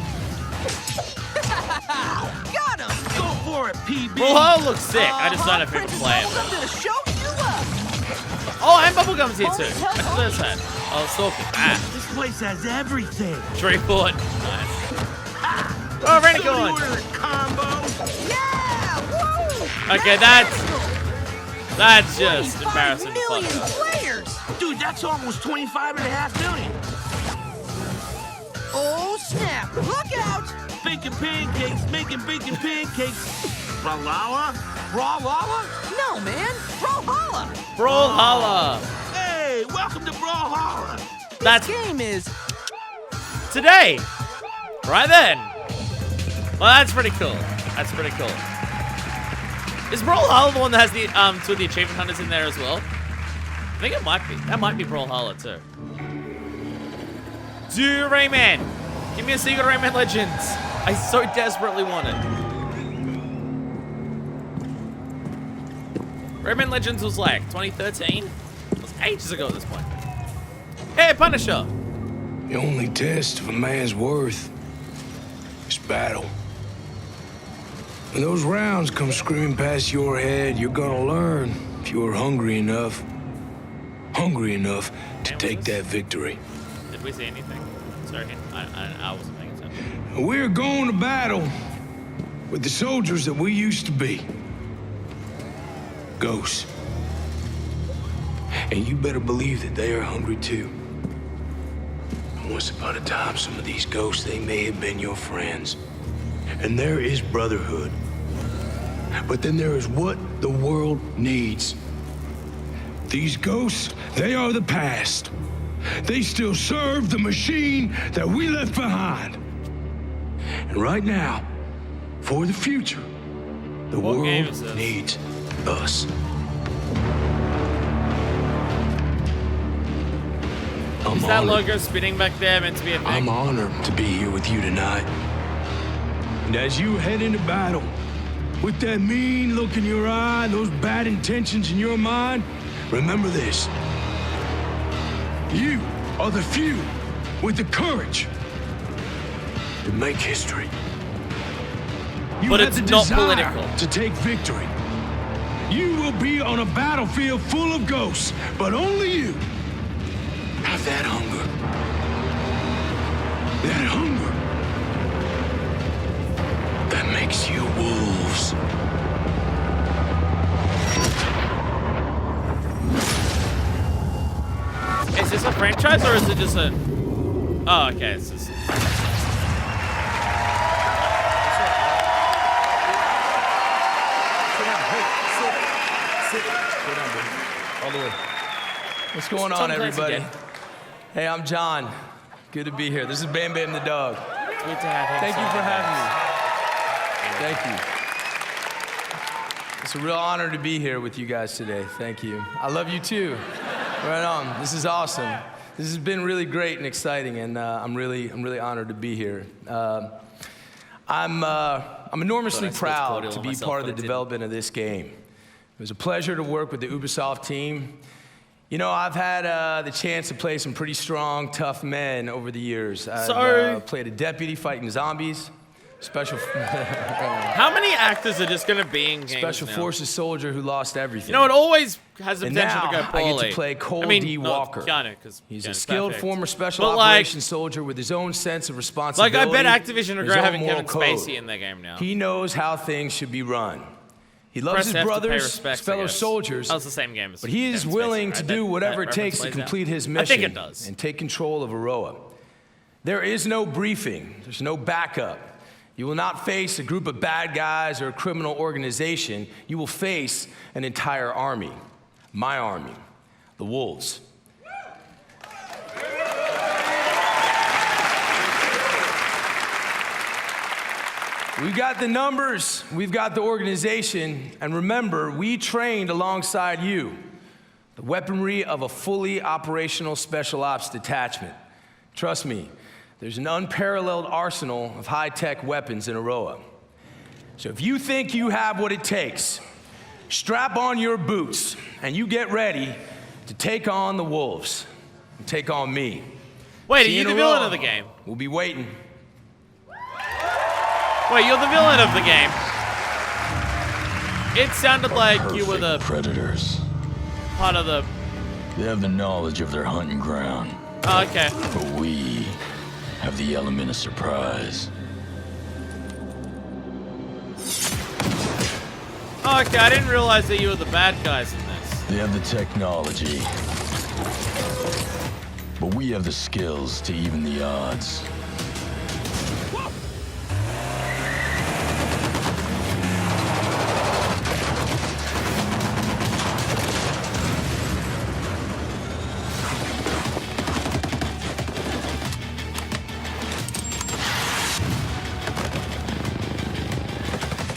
Got him. Go for it, PB. Brawlhalla looks sick. I just don't know if I can play it. I'm gonna show you up. Oh, and Bubblegum's here too. I just that. Oh, stalking. This place has everything. Tree fort. Nice. Oh, Renicorn. Combo. Yeah! Woo! Okay, that's just embarrassing. Players. Dude, that's almost 25.5 million. Oh snap! Look out! Bacon pancakes, making bacon pancakes. Brawlhalla? No, man. Brawlhalla. Brawlhalla. Hey, welcome to Brawlhalla. This game is today. Right then. Well, that's pretty cool. Is Brawlhalla the one that has the two of the achievement hunters in there as well? I think it might be. That might be Brawlhalla too. Do Rayman. Give me a secret Rayman Legends. I so desperately want it. Rayman Legends was like 2013. It was ages ago at this point. Hey, Punisher. The only test of a man's worth is battle. When those rounds come screaming past your head, you're gonna learn if you're hungry enough to take that victory. Did we see anything? Sorry, I wasn't paying attention. We're going to battle with the soldiers that we used to be. Ghosts. And you better believe that they are hungry too. Once upon a time, some of these ghosts, they may have been your friends. And there is brotherhood. But then there is what the world needs. These ghosts, they are the past. They still serve the machine that we left behind. And right now, for the future, the world needs us. Is that logo spinning back there meant to be a thing? I'm honored to be here with you tonight. And as you head into battle, with that mean look in your eye, those bad intentions in your mind, remember this. You are the few with the courage to make history. You have the desire to take victory. You will be on a battlefield full of ghosts, but only you have that hunger. That hunger that makes you wolves. Is this a franchise or is it just a... Oh, okay, it's just... All the way. What's going on, everybody? Hey, I'm John. Good to be here. This is Bam Bam the dog. Good to have him. Thank you for having me. Thank you. It's a real honor to be here with you guys today. Thank you. I love you too. Right on. This is awesome. This has been really great and exciting, and I'm really honored to be here. I'm enormously Thought I spilled proud cordial to on be myself, part of but the it didn't. development of this game. It was a pleasure to work with the Ubisoft team. You know, I've had the chance to play some pretty strong, tough men over the years. I've played a deputy fighting zombies, How many actors are just going to be in games Special now? Forces soldier who lost everything. You know, it always has the And potential to now go poorly. I get to play Cole I mean, D. not Walker. Keanu, 'cause He's a Keanu's skilled perfect. former special But, like- operations soldier with his own sense of Like, responsibility. I bet Activision his regret own having moral Kevin code. Spacey in their game now. He knows how things should be run. He loves Press his F to pay brothers, respects, his I fellow guess. soldiers, That was the same game as but he is Kevin Spacey, willing right? to That- do whatever that it takes to reference plays out? complete his I mission think it does. and take control of Aroa. There is no briefing. There's no backup. You will not face a group of bad guys or a criminal organization. You will face an entire army. My army. The Wolves. We've got the numbers, we've got the organization, and remember, we trained alongside you. The weaponry of a fully operational special ops detachment. Trust me, there's an unparalleled arsenal of high-tech weapons in Aroa. So if you think you have what it takes, strap on your boots, and you get ready to take on the Wolves, and take on me. Wait, are See you in the Aroa. villain of the game? We'll be waiting. Wait, you're the villain of the game. It sounded like you were the predators. part of the... They have the knowledge of their hunting ground. Oh, okay. But we have the element of surprise. Oh, okay, I didn't realize that you were the bad guys in this. They have the technology. But we have the skills to even the odds.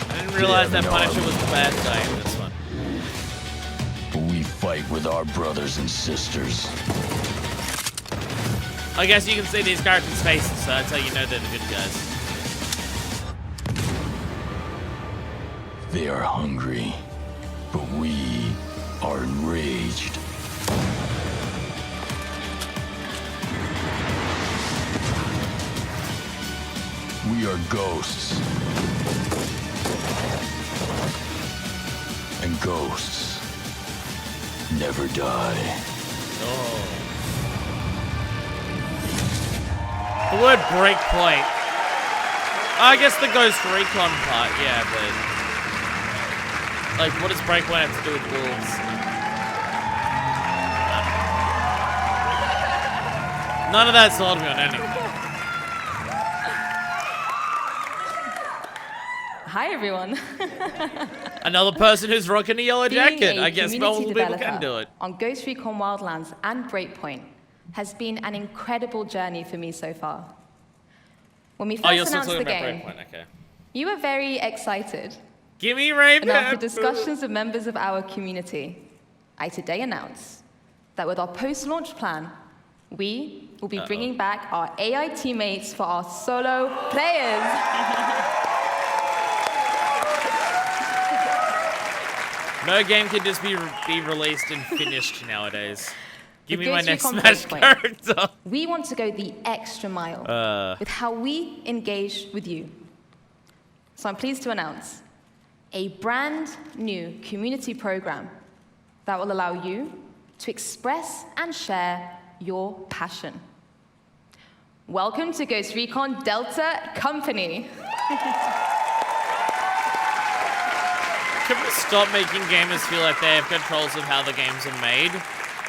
I didn't realize that Punisher was the bad guy in this one. But we fight with our brothers and sisters. I guess you can see these characters' faces, so that's how you know they're the good guys. They are hungry, but we are enraged. We are ghosts. And ghosts never die. The word breakpoint. I guess the Ghost Recon part, yeah, but... Like, what does breakpoint have to do with wolves? None of that sold me on anything. Hi, everyone. Another person who's rocking a yellow Being jacket. a I guess community multiple people can developer do it. on Ghost Recon Wildlands and Breakpoint has been an incredible journey for me so far. When we Oh, you're first still announced talking the about game, breakpoint, okay. you were very excited. Give me Raven. And after discussions with members of our community, I today announce that with our post-launch plan, we will be bringing back our AI teammates for our solo players. No game can just be released and finished nowadays. Give me my Ghost next Recon Smash Breakpoint, character. We want to go the extra mile with how we engage with you. So I'm pleased to announce a brand new community program that will allow you to express and share your passion. Welcome to Ghost Recon Delta Company. Can we stop making gamers feel like they have controls of how the games are made?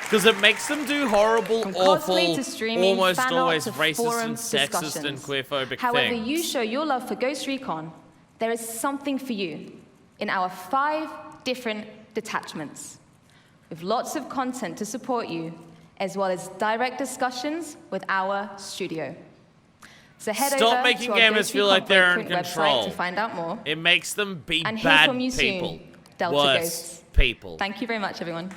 Because it makes them do horrible, From awful, cosplay to streaming, almost fan art always to racist forum and sexist discussions. and queerphobic However things. you show your love for Ghost Recon, there is something for you in our 5 different detachments, with lots of content to support you, as well as direct discussions with our studio. So head Stop over making to our gamers Ghost feel Recon like they're in Breakpoint control. website to find out more. It makes them be And hear bad from you soon, people. Delta Worse Ghosts. people. Thank you very much, everyone.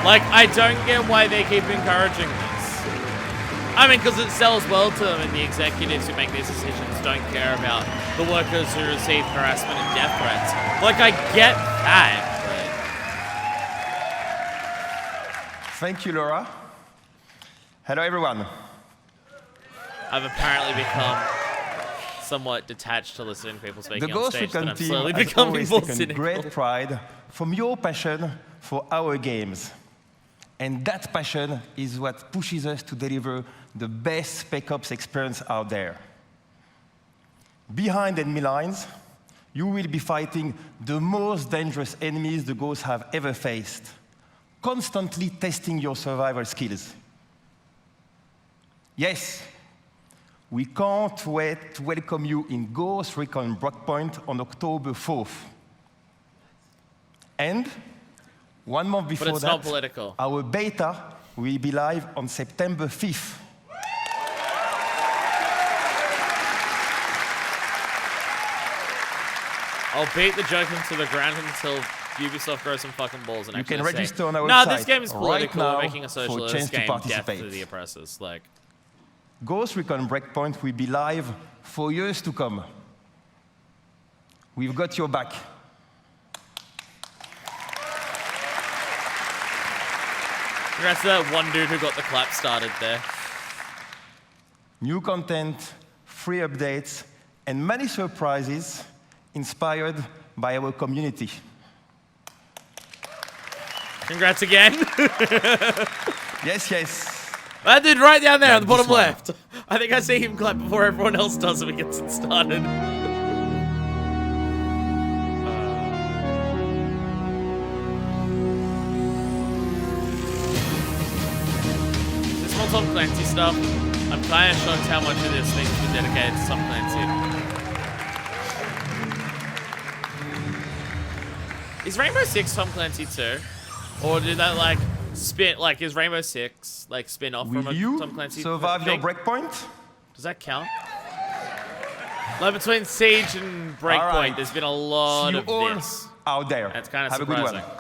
Like, I don't get why they keep encouraging this. I mean, because it sells well to them, and the executives who make these decisions don't care about the workers who receive harassment and death threats. Like, I get that, but... Thank you, Laura. Hello, everyone. I've apparently become somewhat detached to listening to people speaking The on Ghost stage, Recon and I'm team slowly has becoming always more taken cynical. great pride from your passion for our games. And that passion is what pushes us to deliver the best Spec Ops experience out there. Behind enemy lines, you will be fighting the most dangerous enemies the Ghosts have ever faced, constantly testing your survival skills. Yes, we can't wait to welcome you in Ghost Recon Breakpoint on October 4th. And one month before But it's not political. Our beta will be live on September 5th. I'll beat the joke into the ground until Ubisoft grows some fucking balls and You actually can say, register on our no, website this game is political, right now we're making a for a socialist chance to game, death participate. to the oppressors. Like, Ghost Recon Breakpoint will be live for years to come. We've got your back. congrats to that one dude who got the clap started there. New content, free updates, and many surprises inspired by our community. Congrats again. Yes, yes. That dude right down there on the bottom left. I think I see him clap before everyone else does so he gets it started. This one's on Clancy stuff. I'm kind of shocked how much of this thing's been dedicated to some Clancy. Is Rainbow Six Tom Clancy too? Or did that like spin, like is Rainbow Six like spin off from a Tom Clancy survive your thing? breakpoint? Does that count? Like between Siege and Breakpoint, right. there's been a lot See of you all this. out there. That's kind of Have surprising. a good one.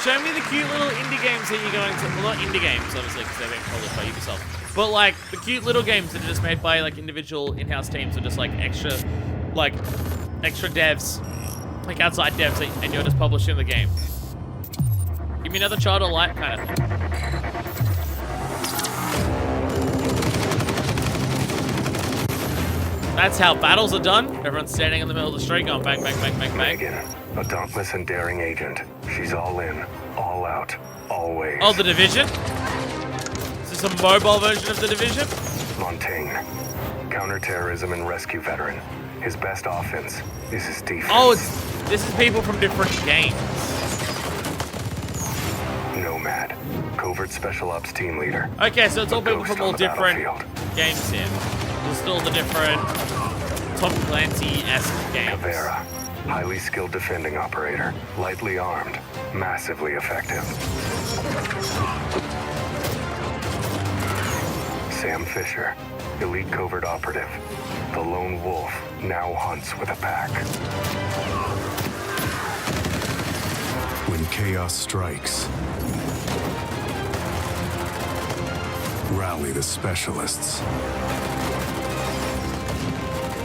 Show me the cute little indie games that you're going to. Well, not indie games, obviously, because they're being published by Ubisoft. But like the cute little games that are just made by like individual in-house teams, or just like extra devs, like outside devs, and you're just publishing the game. Give me another Child of Light kind of thing. That's how battles are done. Everyone's standing in the middle of the street going bang, bang, bang, bang, bang. Megan, a dauntless and daring agent. She's all in, all out, always. Oh, The Division? Is this a mobile version of The Division? Montaigne, counterterrorism and rescue veteran. His best offense is his defense. Oh, this is people from different games. Nomad, covert special ops team leader. Okay, so it's all people Ghost from all on the different battlefield. games here. There's still the different Tom Clancy-esque games. Caveira, highly skilled defending operator, lightly armed, massively effective. Sam Fisher, elite covert operative. The lone wolf now hunts with a pack. When chaos strikes, rally the specialists.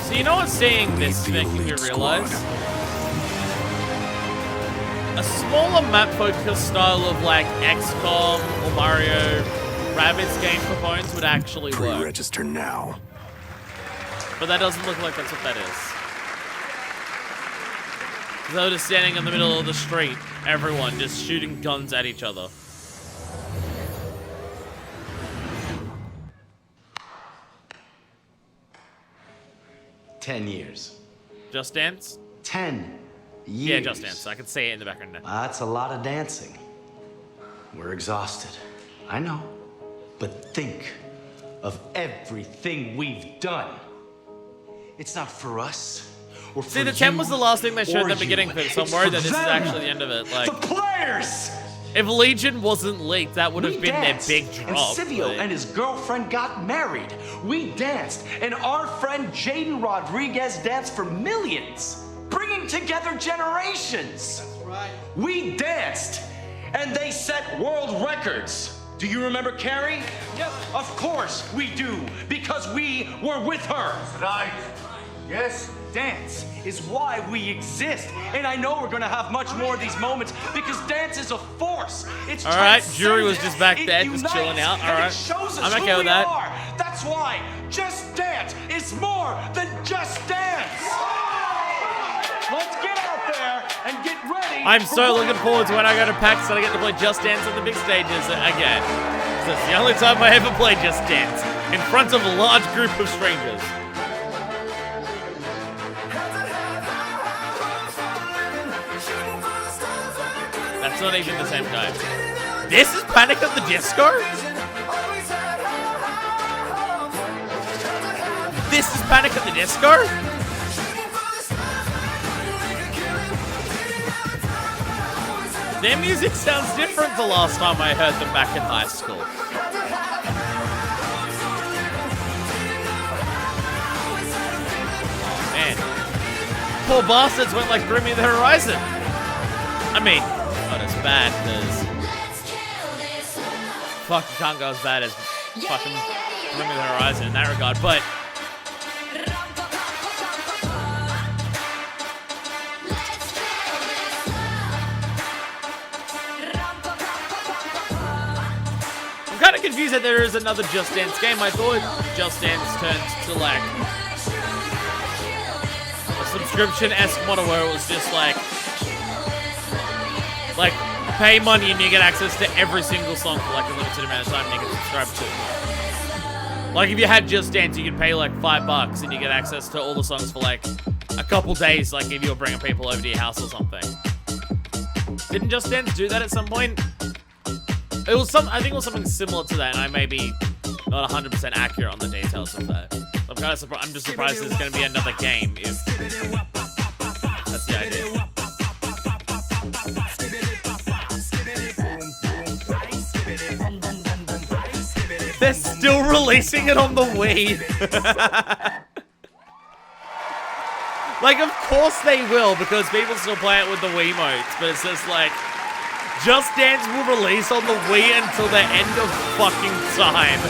So you know what seeing this making me realize? A smaller map-focused style of like XCOM or Mario Rabbids game components would actually work. Pre-register now. But that doesn't look like that's what that is. They're just standing in the middle of the street, everyone just shooting guns at each other. $10 years. Just Dance? 10 years. Yeah, Just Dance. I can see it in the background now. That's a lot of dancing. We're exhausted. I know. But think of everything we've done. It's not for us. Or See, for the 10 you was the last thing they showed or at the beginning you. thing, so I'm It's worried for that this is them. actually the end of it. Like, The players! If Legion wasn't leaked, that would have We been danced, their big drop. And Scipio but- and his girlfriend got married. We danced, and our friend Jaden Rodriguez danced for millions, bringing together generations. That's right. We danced, and they set world records. Do you remember Carrie? Yep. Of course we do, because we were with her. Right. Yes, dance is why we exist. And I know we're gonna have much more of these moments because dance is a force. It's all right, jury was transcendent. just back It there, just unites, chilling out. All and right, it shows us I'm who okay with we that. are. That's why Just Dance is more than Just Dance. Let's get out there and get ready. I'm so looking forward to when I go to PAX and I get to play Just Dance on the big stages again. So it's the only time I ever play Just Dance in front of a large group of strangers. That's not even the same guy. This is Panic at the Disco? This is Panic at the Disco? Their music sounds different the last time I heard them back in high school. Man. Poor bastards went like Bring Me the Horizon. I mean, not as bad as... Fuck, you can't go as bad as fucking Bring Me the Horizon in that regard, but... I'm kind of confused that there is another Just Dance game. I thought Just Dance turned to like a subscription-esque model where it was just like pay money and you get access to every single song for like a limited amount of time and you can subscribe to. Like if you had Just Dance, you could pay like $5 and you get access to all the songs for like a couple days, like if you were bringing people over to your house or something. Didn't Just Dance do that at some point? It was I think it was something similar to that, and I may be not 100% accurate on the details of that. I'm kind of surprised. I'm just surprised there's going to be another game if that's the idea. They're still releasing it on the Wii. Like, of course they will, because people still play it with the Wiimotes, but it's just like, Just Dance will release on the Wii until the end of fucking time.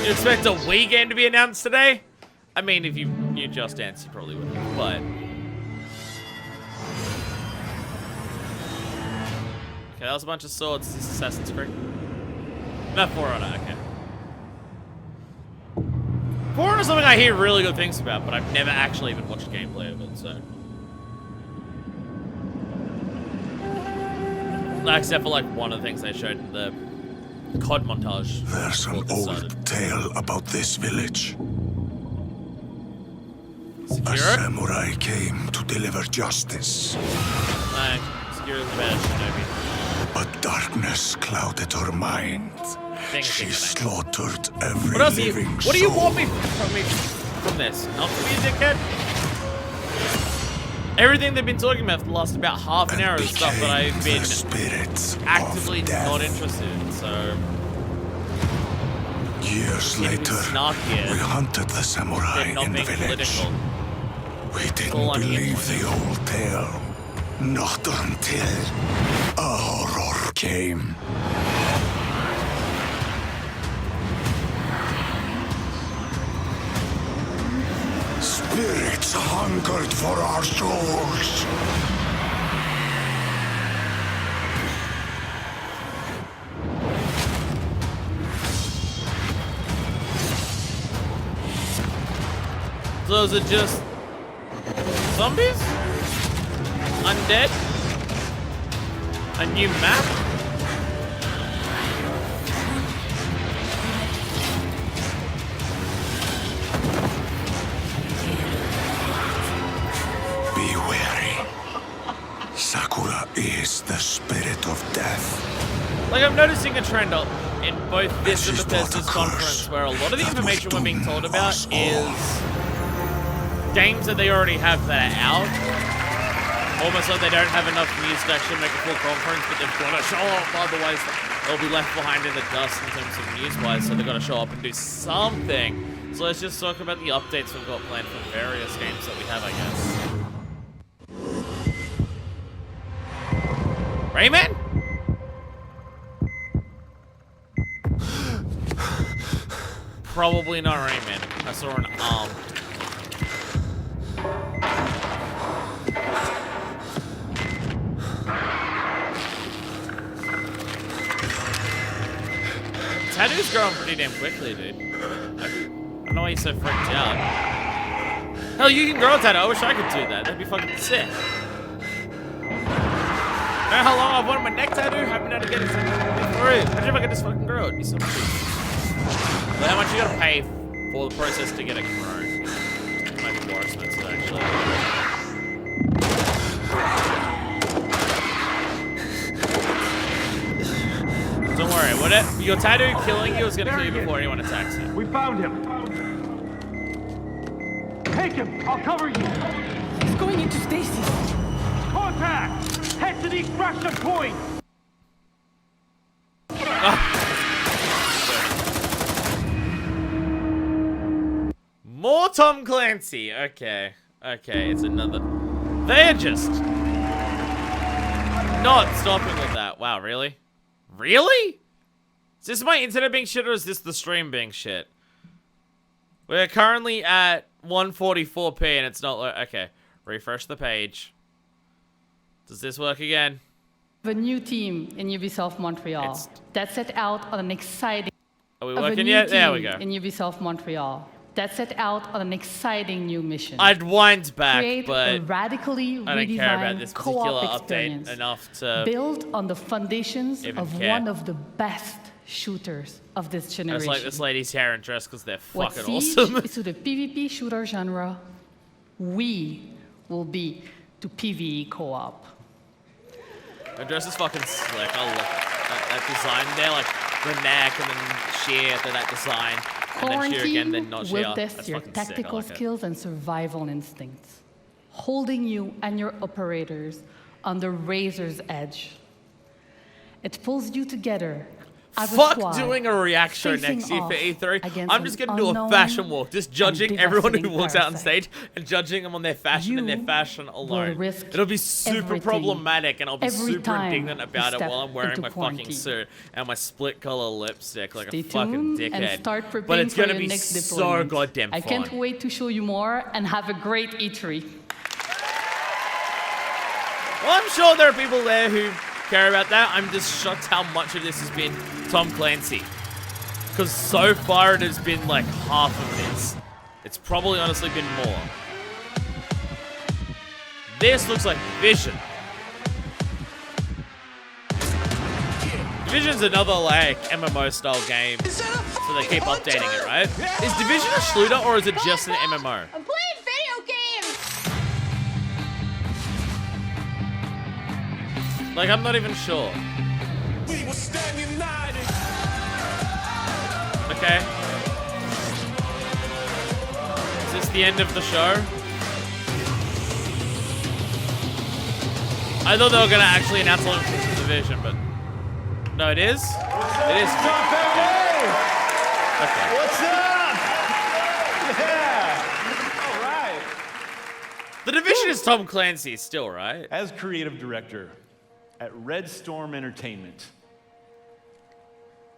You expect a Wii game to be announced today? I mean, if you knew Just Dance, you probably would, but... Okay, that was a bunch of swords. Is this Assassin's Creed? Not For Honor, okay. For Honor is something I hear really good things about, but I've never actually even watched gameplay of it, so... Except for like one of the things they showed in the COD montage. There's an old tale about this village. A samurai came to deliver justice. Secure the badge, maybe. But darkness clouded her mind. She slaughtered every What else living what do you soul. want me from this? Not to be a dickhead? Everything they've been talking about for the last about half an hour is stuff that I've been actively not interested in, so... Years later, we hunted the samurai in the village. Political. We didn't believe the old tale. Not until a horror came. Spirits hungered for our souls. So is it just zombies? Undead? A new map? Be wary. Sakura is the spirit of death. Like, I'm noticing a trend in both this and Bethesda's conference where a lot of the information we're being told about is games that they already have that are out. Almost like they don't have enough news to actually make a full conference, but they've got to show up, otherwise they'll be left behind in the dust in terms of news-wise, so they've got to show up and do something So let's just talk about the updates we've got planned for various games that we have, I guess. Rayman? Probably not Rayman. I saw an arm. Tattoo's growing pretty damn quickly, dude. I don't know why you're so freaked out. Hell, you can grow a tattoo. I wish I could do that. That'd be fucking sick. Know how long I've wanted my neck tattoo? I haven't been able to get it through. Imagine if I could just fucking grow it. It'd be so much easier. But how much you gotta pay for the process to get it grown? It might be more expensive, actually. Don't worry, your tattoo killing you is gonna kill you before anyone attacks you. We found him. Take him. I'll cover you. He's going into stasis. Contact. Head to the extraction point. More Tom Clancy. Okay, it's another. They're just not stopping with that. Wow, really? Really? Is this my internet being shit or is this the stream being shit? We're currently at 144p and it's not like, okay. Refresh the page. Does this work again? A new team in Ubisoft Montreal that set out on an exciting. Are we working yet? There we go. In Ubisoft Montreal that set out on an exciting new mission. I'd wind back, Create but a radically I don't care about this particular co-op update enough to build on the foundations of care. one of the best shooters of this generation. It's like this lady's hair and dress because they're What fucking Siege awesome. is to the PvP shooter genre, we will be to PvE co-op. Her dress is fucking slick. Oh, look. That design there, like the neck and then sheer to that design. And then sheer again, then not sheer. Will test That's your fucking sick. I tactical like it. skills and survival instincts, holding you and your operators on the razor's edge. It pulls you together as a Fuck squad, doing a reaction facing next year for off E3. against I'm just an gonna do a unknown fashion walk, just judging and everyone who devastating walks out on parasite. stage and judging them on their fashion and their fashion alone. risk It'll be super everything problematic and I'll be every super time indignant about you it while I'm step wearing into my quarantine. fucking suit and my split color lipstick like Stay a fucking tuned dickhead. and start But preparing it's for gonna your be next so deployment. goddamn I fun. can't wait to show you more and have a great E3. Well, I'm sure there are people there who care about that. I'm just shocked how much of this has been Tom Clancy. Because so far it has been like half of this. It's probably honestly been more. This looks like Division. Division's another like MMO style game. So they keep updating it, right? Is Division a shooter or is it just an MMO? I'm playing video games! Like, I'm not even sure. Okay. Is this the end of the show? I thought they were gonna actually announce a Division, but no, it is. It is. Okay. What's up? Yeah. All right. The Division is Tom Clancy still, right? As creative director at Red Storm Entertainment,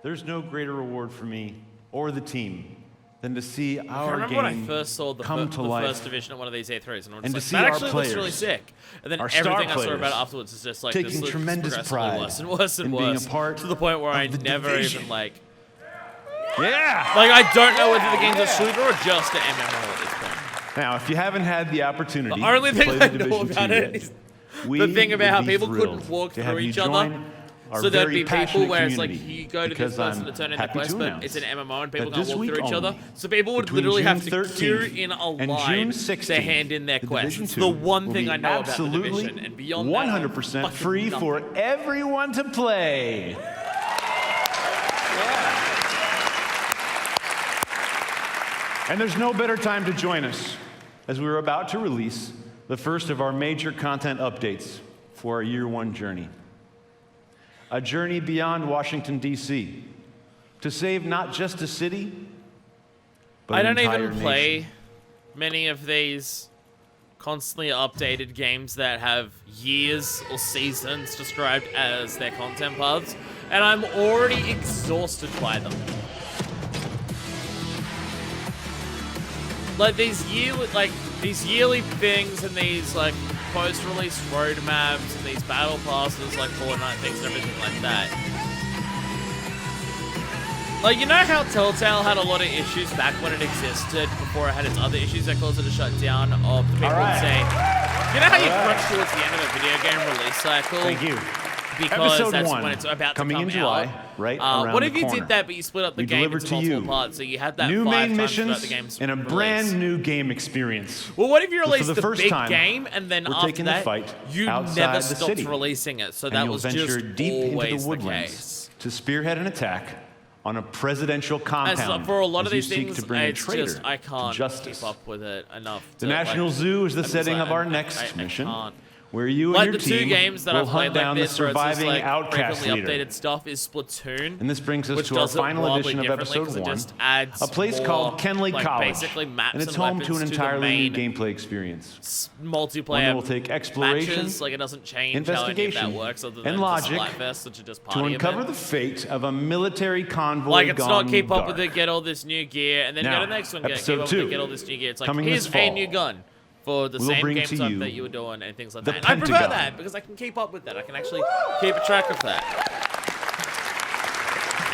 there's no greater reward for me or the team than to see I our remember game when I first saw the come to life. first Division at one of these E3s, and I was And like, to see that our actually looks really players, sick. And then our star everything I saw players, about it afterwards is just like taking this looks tremendous progressively pride worse and worse and in being a worse, part to the point where I of the never Division. even like. Yeah. Like I don't know whether the game's a shooter or just an MMO at this point. Now, if you haven't had the opportunity The only to thing play I the know Division about 2 it yet, is we the thing about would how be people thrilled couldn't walk to have through you each other. join our So there'd very be people passionate where it's like community, you go to this because person I'm to turn in the happy quest, to but announce it's an MMO and people that can't this walk through week each other. only, So people would between literally have June to 13th queue in a and line June 16th, to hand in their the quest. Division It's 2 the one will thing be I know about the absolutely Division, and beyond 100% that, free for everyone to play. And there's no better time to join us, as we're about to release the first of our major content updates for our year one journey. A journey beyond Washington, D.C., to save not just a city, but but I an don't entire even play nation. many of these constantly updated games that have years or seasons described as their content paths, and I'm already exhausted by them. Like these yearly things and these like post-release roadmaps and these battle passes like Fortnite things and everything like that. Like, you know how Telltale had a lot of issues back when it existed, before it had its other issues that caused it to shut down, of the people would say, you know how you crunch towards the end of a video game release cycle? Thank you. Because Episode that's 1, when it's about coming to come in July, out. right around What if the you corner. did that, but you split up the We game deliver into to multiple you parts, so you had that new 5 main times missions throughout the game's and a release? brand new game experience. Well, what if you So for released the the first big time, game and then we're after taking the that, fight you outside never the stopped city. releasing it? So And that you'll was venture just deep into always the the woodlands case. to spearhead an attack on a presidential compound. For a lot of as these you seek things, to bring a it's traitor just I to can't justice. keep up with it enough. The to, National like, Zoo is the I'm just setting like, of our I next mission, can't. where you and Like your the two team games that will I've played hunt down like the this, where it's just, surviving like, outcast frequently leader. updated stuff, is Splatoon. And this brings us which to our does it final wildly edition of differently Episode 'cause it 1, just adds a place more, called Kenley like, College, basically maps and it's and home to an weapons to the entirely new main gameplay experience. Multiplayer One that will take exploration, matches. Like, it doesn't change how any of investigation, that works other than and just logic Splatfest, which are just to party uncover event. the fate of a military convoy Like, it's gone not keep up dark. with it, get all this new gear, and then Now, go to the next one, keep Episode up with 2, it, get all this new gear. It's like, coming here's this a fall, new gun for the we'll same bring game to type you that you were doing and things like the that. And I prefer Pentagon. that because I can keep up with that. I can actually keep a track of that.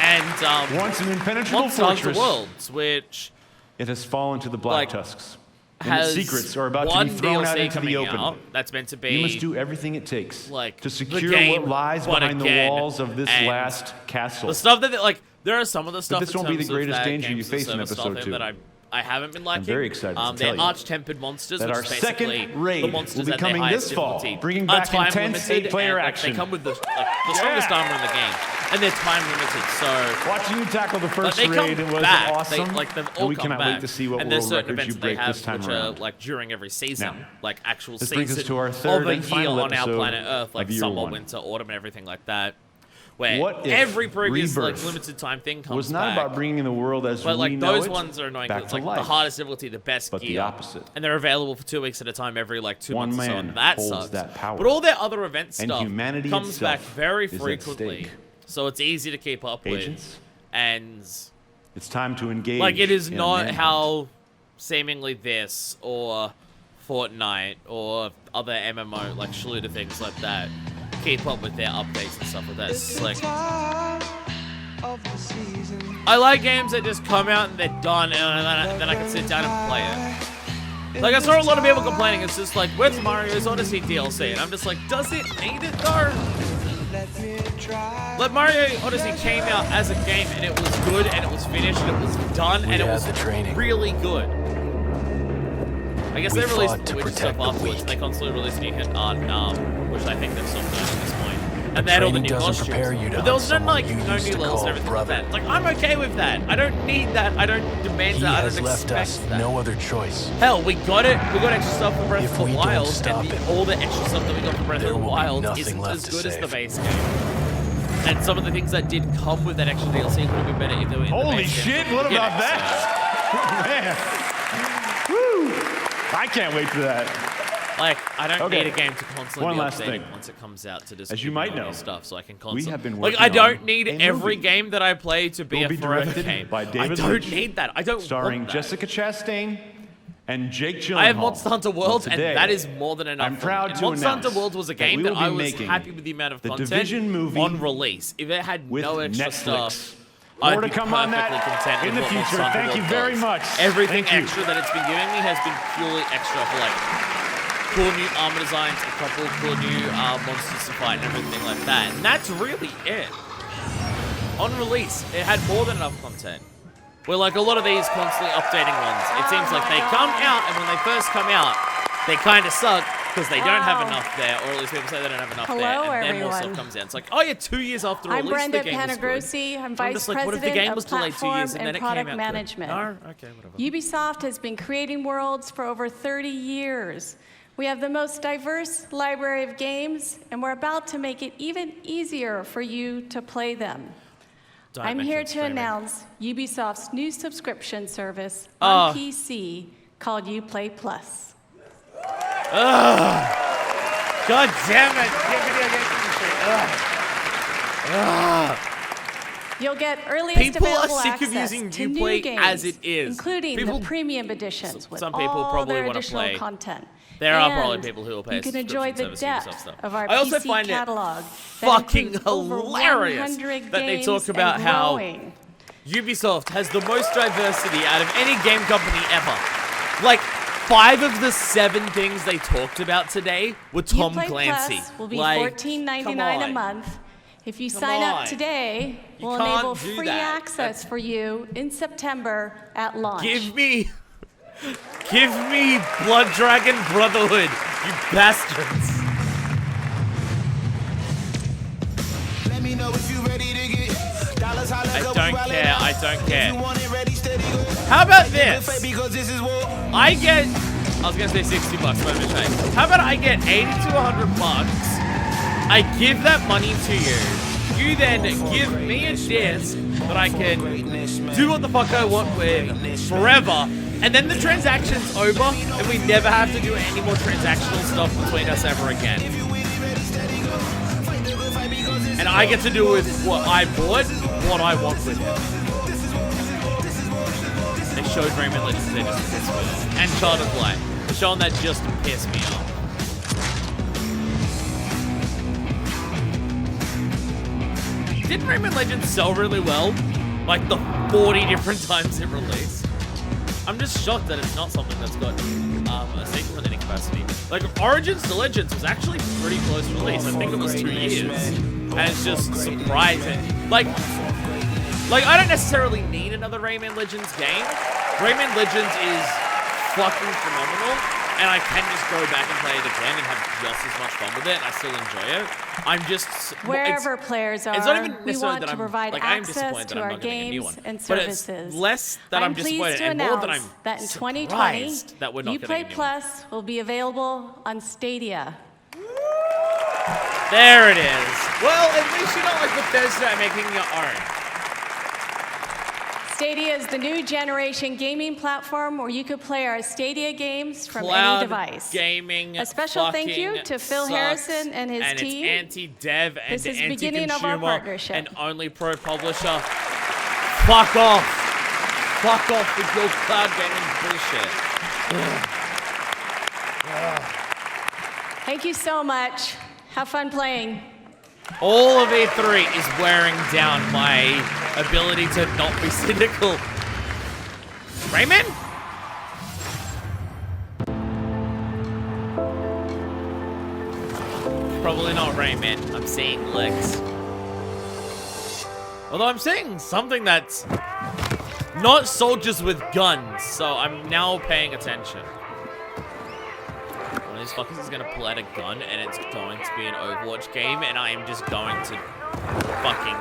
And once an impenetrable Monster Hunter fortress, Worlds, which it has fallen to the Black like, Tusks. And has its secrets are about to one be thrown out DLC into the coming open. out that's meant to be You must do everything it takes like to the secure game, what lies but behind again, the walls of this and last castle. The stuff that like there are some of the stuff. this in won't be the terms of greatest that danger you games face in as a service Episode stuff 2. that I haven't been liking. I'm very excited to They're tell you arch-tempered monsters, that which our is basically second raid the monsters will be at their coming highest this fall, difficulty bringing are back time intense limited, 8-player and, like, action. They come with the strongest armor in the game, and they're time limited. So watching you tackle the first they come raid was back. awesome. They've all and we come cannot back. wait to see what and world there's certain records you events that they break have this time which around. are like during every season, Now, like actual this season brings us to our third of a and year final on our episode planet Earth, like of year summer, 1. winter, autumn, and everything like that. Where What if every previous like Rebirth limited time thing comes was not back. about bringing the world as But we like know those it ones are annoying. back It's to like life. the hardest difficulty, the best But gear, the opposite. and they're available for 2 weeks at a time every like 2 One months or so. man And that holds sucks. that power. But all their other event And stuff humanity comes back itself very is at frequently, stake. so it's easy to keep up Agents, with. And it's time to engage. like it is in a not manhunt. how seemingly this or Fortnite or other MMO like shooter things like that keep up with their updates and stuff like that. It's like I like games that just come out and they're done, and then I can sit down and play it. Like I saw a lot of people complaining. It's just like, where's Mario's Odyssey DLC? And I'm just like, does it need it though? Like Mario Odyssey came out as a game and it was good and it was finished and it was done and it was really good. I guess they released the Witcher stuff afterwards. They constantly released new art, which I think they've stopped doing at this point. And they had all the new costumes. But there was no like no new levels and everything like that. Like I'm okay with that. I don't need that. I don't demand that. I don't expect that. No other choice. Hell, we got it. We got extra stuff for Breath of the Wild, and all the extra stuff that we got for Breath of the Wild isn't as good as the base game. And some of the things that did come with that extra DLC would have been better if they were in the Holy base game shit! from the What beginning, about that? Man, woo! I can't wait for that. Like, I don't Okay. need a game to constantly One be last updating thing. once it comes out to just As you give might me all know, new stuff, so I can we constantly. have been like, working I don't on need a every movie. game that I play to be Will a be forever directed game. by David I don't Lynch, need that. I don't starring want that. Jessica Chastain and Jake Gyllenhaal. I have Monster Hunter World, Well, and today, that is more than enough. I'm for proud me. And to Monster announce Hunter World was a that game we that will be I was making happy with the amount of the content Division movie on release. If it had with no extra Netflix. stuff, More I'd to be come on that perfectly content in with the what future. Monster Hunter Thank you World very does. much. Everything Thank you. extra that it's been giving me has been purely extra for like cool new armor designs, a couple of cool new monsters to fight, and everything like that. And that's really it. On release, it had more than enough content. Where like a lot of these constantly updating ones, it seems like they come out, and when they first come out, they kind of suck because they don't have enough there, or at least people say they don't have enough there, Hello, and then more everyone. stuff comes out. It's like, oh yeah, 2 years after I'm release, Brenda the game was good. Panagrossi. I'm Vice just like, what if the President game of was delayed 2 Platform years and then and it Product came out good? Management. No? Okay, whatever. Ubisoft has been creating worlds for over 30 years. We have the most diverse library of games, and we're about to make it even easier for you to play them. I'm here to announce Ubisoft's new subscription service Oh. on PC called Uplay Plus. Ugh. God damn it! Ugh. You'll get earliest People are available sick of access using to new Uplay games, as it is. including People- the premium editions with some people all probably their wanna additional play. content. There are And probably people who will pay you can enjoy the subscription service depth Ubisoft stuff. of our I also PC find it catalog fucking that includes over hilarious 100 that they games talk about and how growing. Ubisoft has the most diversity out of any game company ever. Like, 5 of the 7 things they talked about today were Tom Uplay Clancy. Plus will be like, $14.99 a come on. month. If you Come sign on. up today, You we'll can't enable do free that. access for you in September at launch. Give me Blood Dragon Brotherhood, you bastards. Let me know if you ready to get dollars. I don't care. I don't care. How about this? I was gonna say $60, but I'm gonna say. How about I get 80 to $100? I give that money to you. You then give me a disc that I can do what the fuck I want with forever. And then the transaction's over, and we never have to do any more transactional stuff between us ever again. And I get to do with what I bought, what I want with it. They showed Rayman Legends, they just pissed me off. And Child of Light. They're showing that just to piss me off. Didn't Rayman Legends sell really well? Like the 40 different times it released? I'm just shocked that it's not something that's got a sequel in any capacity. Like, Origins to Legends was actually pretty close release. I think it was 2 years. And it's just surprising. Like, I don't necessarily need another Rayman Legends game. Rayman Legends is fucking phenomenal, and I can just go back and play it again and have just as much fun with it, and I still enjoy it. I'm just... Wherever players are, it's not even we necessarily want that to I'm, provide like, I'm access disappointed to that I'm our not getting a new games one. and But it's services. less that I'm pleased disappointed to and more that I'm announce that in 2020, surprised that we're not getting a Uplay new one. Plus will be available on Stadia. There it is. Well, at least you're not like Bethesda making your own. Stadia is the new generation gaming platform where you could play our Stadia games from Cloud any device. Gaming A special thank you fucking to Phil sucks, Harrison and his team. It's anti-dev and This is the beginning of our anti-consumer partnership. and only pro publisher. Fuck off. Fuck off with your cloud gaming bullshit. Thank you so much. Have fun playing. All of E3 is wearing down my ability to not be cynical. Rayman? Probably not Rayman. I'm seeing Lex. Although I'm seeing something that's not soldiers with guns, so I'm now paying attention. One of these fuckers is gonna pull out a gun and it's going to be an Overwatch game, and I am just going to fucking...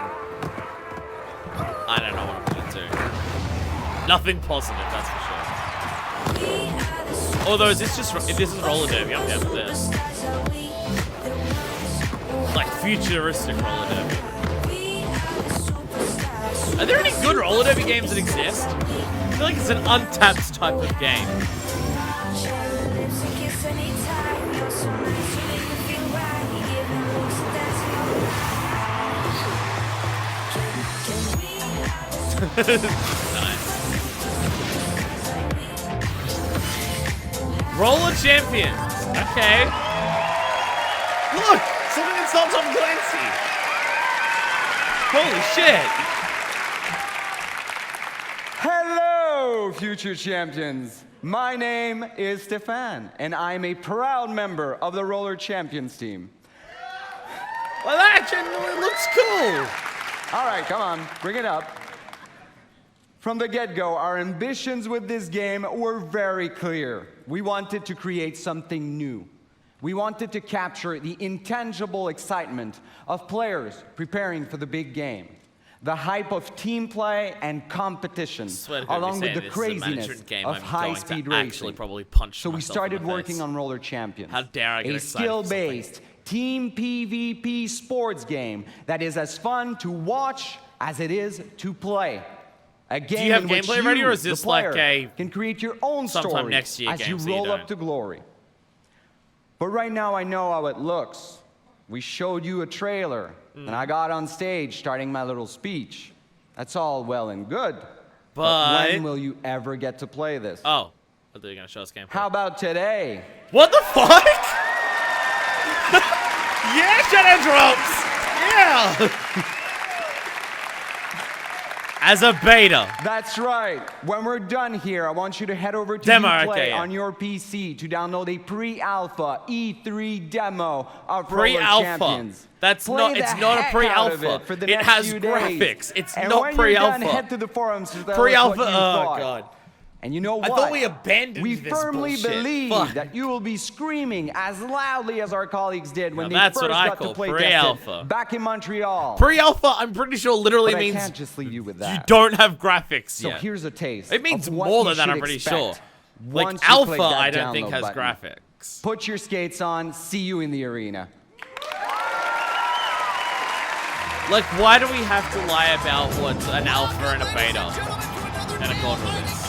I don't know what I'm gonna do. Nothing positive, that's for sure. Although, is this just... If this is roller derby, I'm down with this. Like, futuristic roller derby. Are there any good roller derby games that exist? I feel like it's an untapped type of game. Nice. Roller Champions. Okay. Look! Something that starts off Clancy. Holy shit. Hello, future champions. My name is Stefan, and I'm a proud member of the Roller Champions team. Well, that genuinely looks cool. All right, come on, bring it up. From the get-go, our ambitions with this game were very clear. We wanted to create something new. We wanted to capture the intangible excitement of players preparing for the big game, the hype of team play and competition, along with the craziness of high-speed racing. So we started working on Roller Champions, How dare I get a excited for skill-based team PvP sports game that is as fun to watch as it is to play. A game Do you have in which gameplay ready, or is the this player, like a can create your own sometime story next year as you game, so you roll up don't? to glory. But right now, I know how it looks. We showed you a trailer, and I got on stage starting my little speech. That's all well and good. But when will you ever get to play this? Oh, I thought you were gonna show us gameplay. How about today? What the fuck? Yeah, shadow drops. Yeah. As a beta. That's right. When we're done here, I want you to head over to Demo, Uplay okay, yeah. on your PC to download a pre-alpha E3 demo of Pre-alpha. Roller Champions. That's Play not. the It's not a heck out pre-alpha. of it for the It next has few days. graphics. It's And not when pre-alpha. You're done, head to the forums to tell us Pre-alpha. what you Oh thought. god. And you know what? I thought we abandoned We this firmly bullshit. believe Fuck. that you will be screaming as loudly as our colleagues did when Now they that's first what I got call to play pre-alpha. tested back in Montreal. Pre-alpha, I'm pretty sure literally But means I can't just leave you with that. you don't have graphics So yet. here's a taste. It means of what more you than that, should I'm pretty expect sure. Like once you alpha, click that I don't think download has button. graphics. Put your skates on. See you in the arena. Like, why do we have to lie about what's an alpha and a beta and a gold release?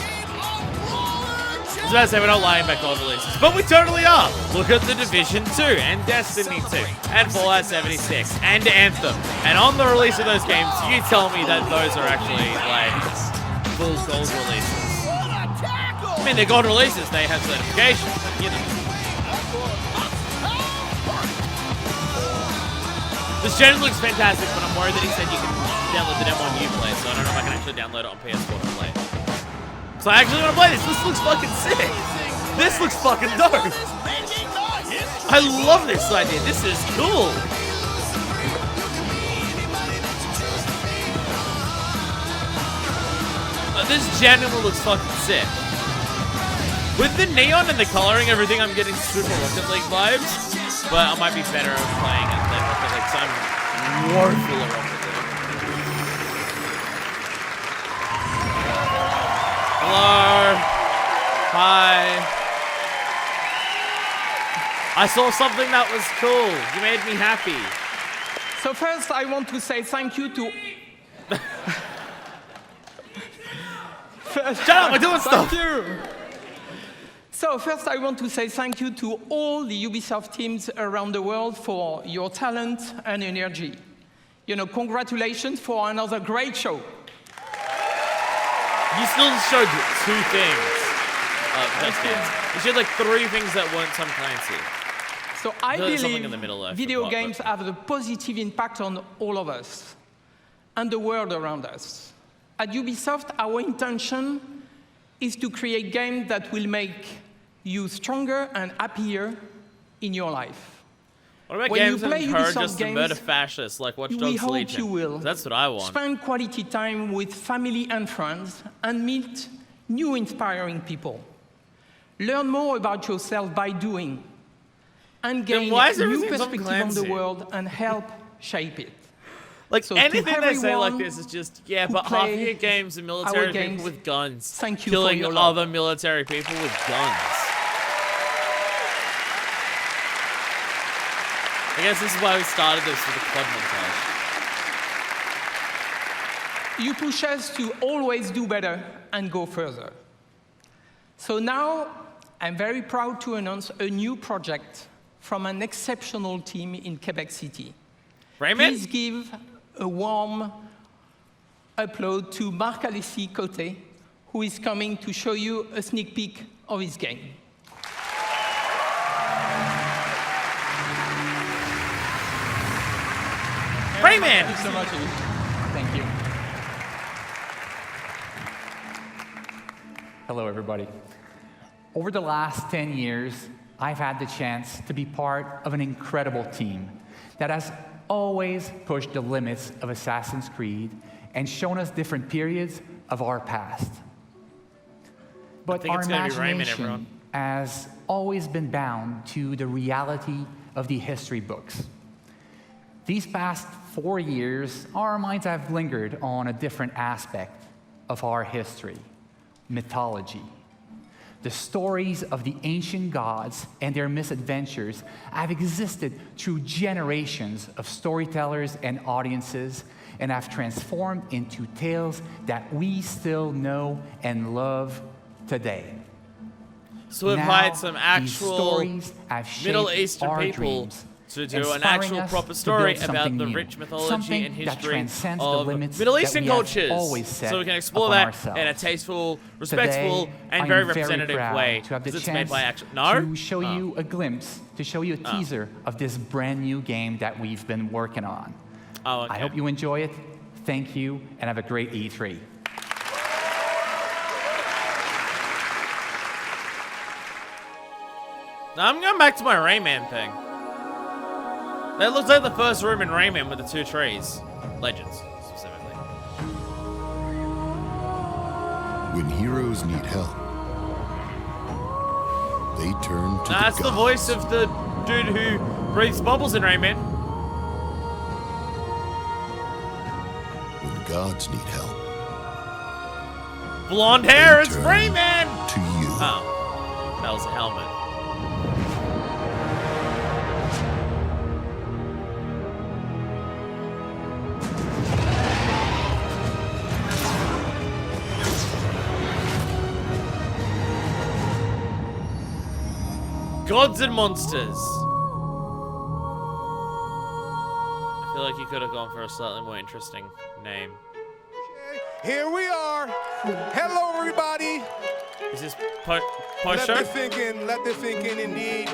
I was about to say we're not lying about gold releases, but we totally are. Look at the Division 2 and Destiny 2 and Fallout 76 and Anthem. And on the release of those games, you tell me that those are actually like full gold releases. I mean, they're gold releases. They have certification, but, you know. This gen looks fantastic, but I'm worried that he said you can download the demo on Uplay, so I don't know if I can actually download it on PS4 to play. So I actually want to play this. This looks fucking sick. This looks fucking dope. I love this idea. This is cool. This genuinely looks fucking sick. With the neon and the coloring, everything, I'm getting super Rocket League vibes. But I might be better at playing it than Rocket League, so I'm woeful at Rocket League. Hello. Hi. I saw something that was cool. You made me happy. So first, I want to say thank you to... Shut up, we're doing stuff. Thank you. So first, I want to say thank you to all the Ubisoft teams around the world for your talent and energy. You know, congratulations for another great show. You still showed 2 things. Just Dance. You showed like 3 things that weren't some Clancy. So I There's something believe in the middle there, video forgot, games but- have a positive impact on all of us and the world around us. At Ubisoft, our intention is to create games that will make you stronger and happier in your life. What about When games you that play encourage Ubisoft us to games, murder fascists like Watch we Dogs hope Legion? you will That's what I want. spend quality time with family and friends and meet new inspiring people. Learn more about yourself by doing and Then gain why is new everything Tom perspective on the Clancy? world and help shape it. Like, So to anything they say like everyone this is just, yeah, who but half of play your games are our military people games, with guns. thank you killing for your love. other military people with guns. I guess this is why we started this with a club montage. You push us to always do better and go further. So now, I'm very proud to announce a new project from an exceptional team in Quebec City. Raymond? Please give a warm upload to Marc-Alexis Côté, who is coming to show you a sneak peek of his game. Rayman! Thank you so much. Thank you. Hello, everybody. Over the last 10 years, I've had the chance to be part of an incredible team that has always pushed the limits of Assassin's Creed and shown us different periods of our past. But think our it's gonna be Rayman, imagination everyone. has always been bound to the reality of the history books. These past 4 years, our minds have lingered on a different aspect of our history, mythology. The stories of the ancient gods and their misadventures have existed through generations of storytellers and audiences and have transformed into tales that we still know and love today. So we've hired some actual Middle Eastern people to do an actual proper story about the rich mythology and history of Middle Eastern cultures. So we can explore that in a tasteful, respectful, and very representative way. To have the It's chance made by actual to show you a glimpse, to show you a teaser of this brand new game that we've been working on. Oh, okay. I hope you enjoy it. Thank you, and have a great E3. Now I'm going back to my Rayman thing. That looks like the first room in Rayman with the 2 trees. Legends, specifically. When heroes need help, they turn to That's the voice of the dude who breathes bubbles in Rayman. When gods need help, Blonde hair, it's Rayman! to you. Oh, that was a helmet. Gods and Monsters. I feel like you could have gone for a slightly more interesting name. Here we are. Hello, everybody. Is this Let post-show? this sink in. Let this sink in, indeed.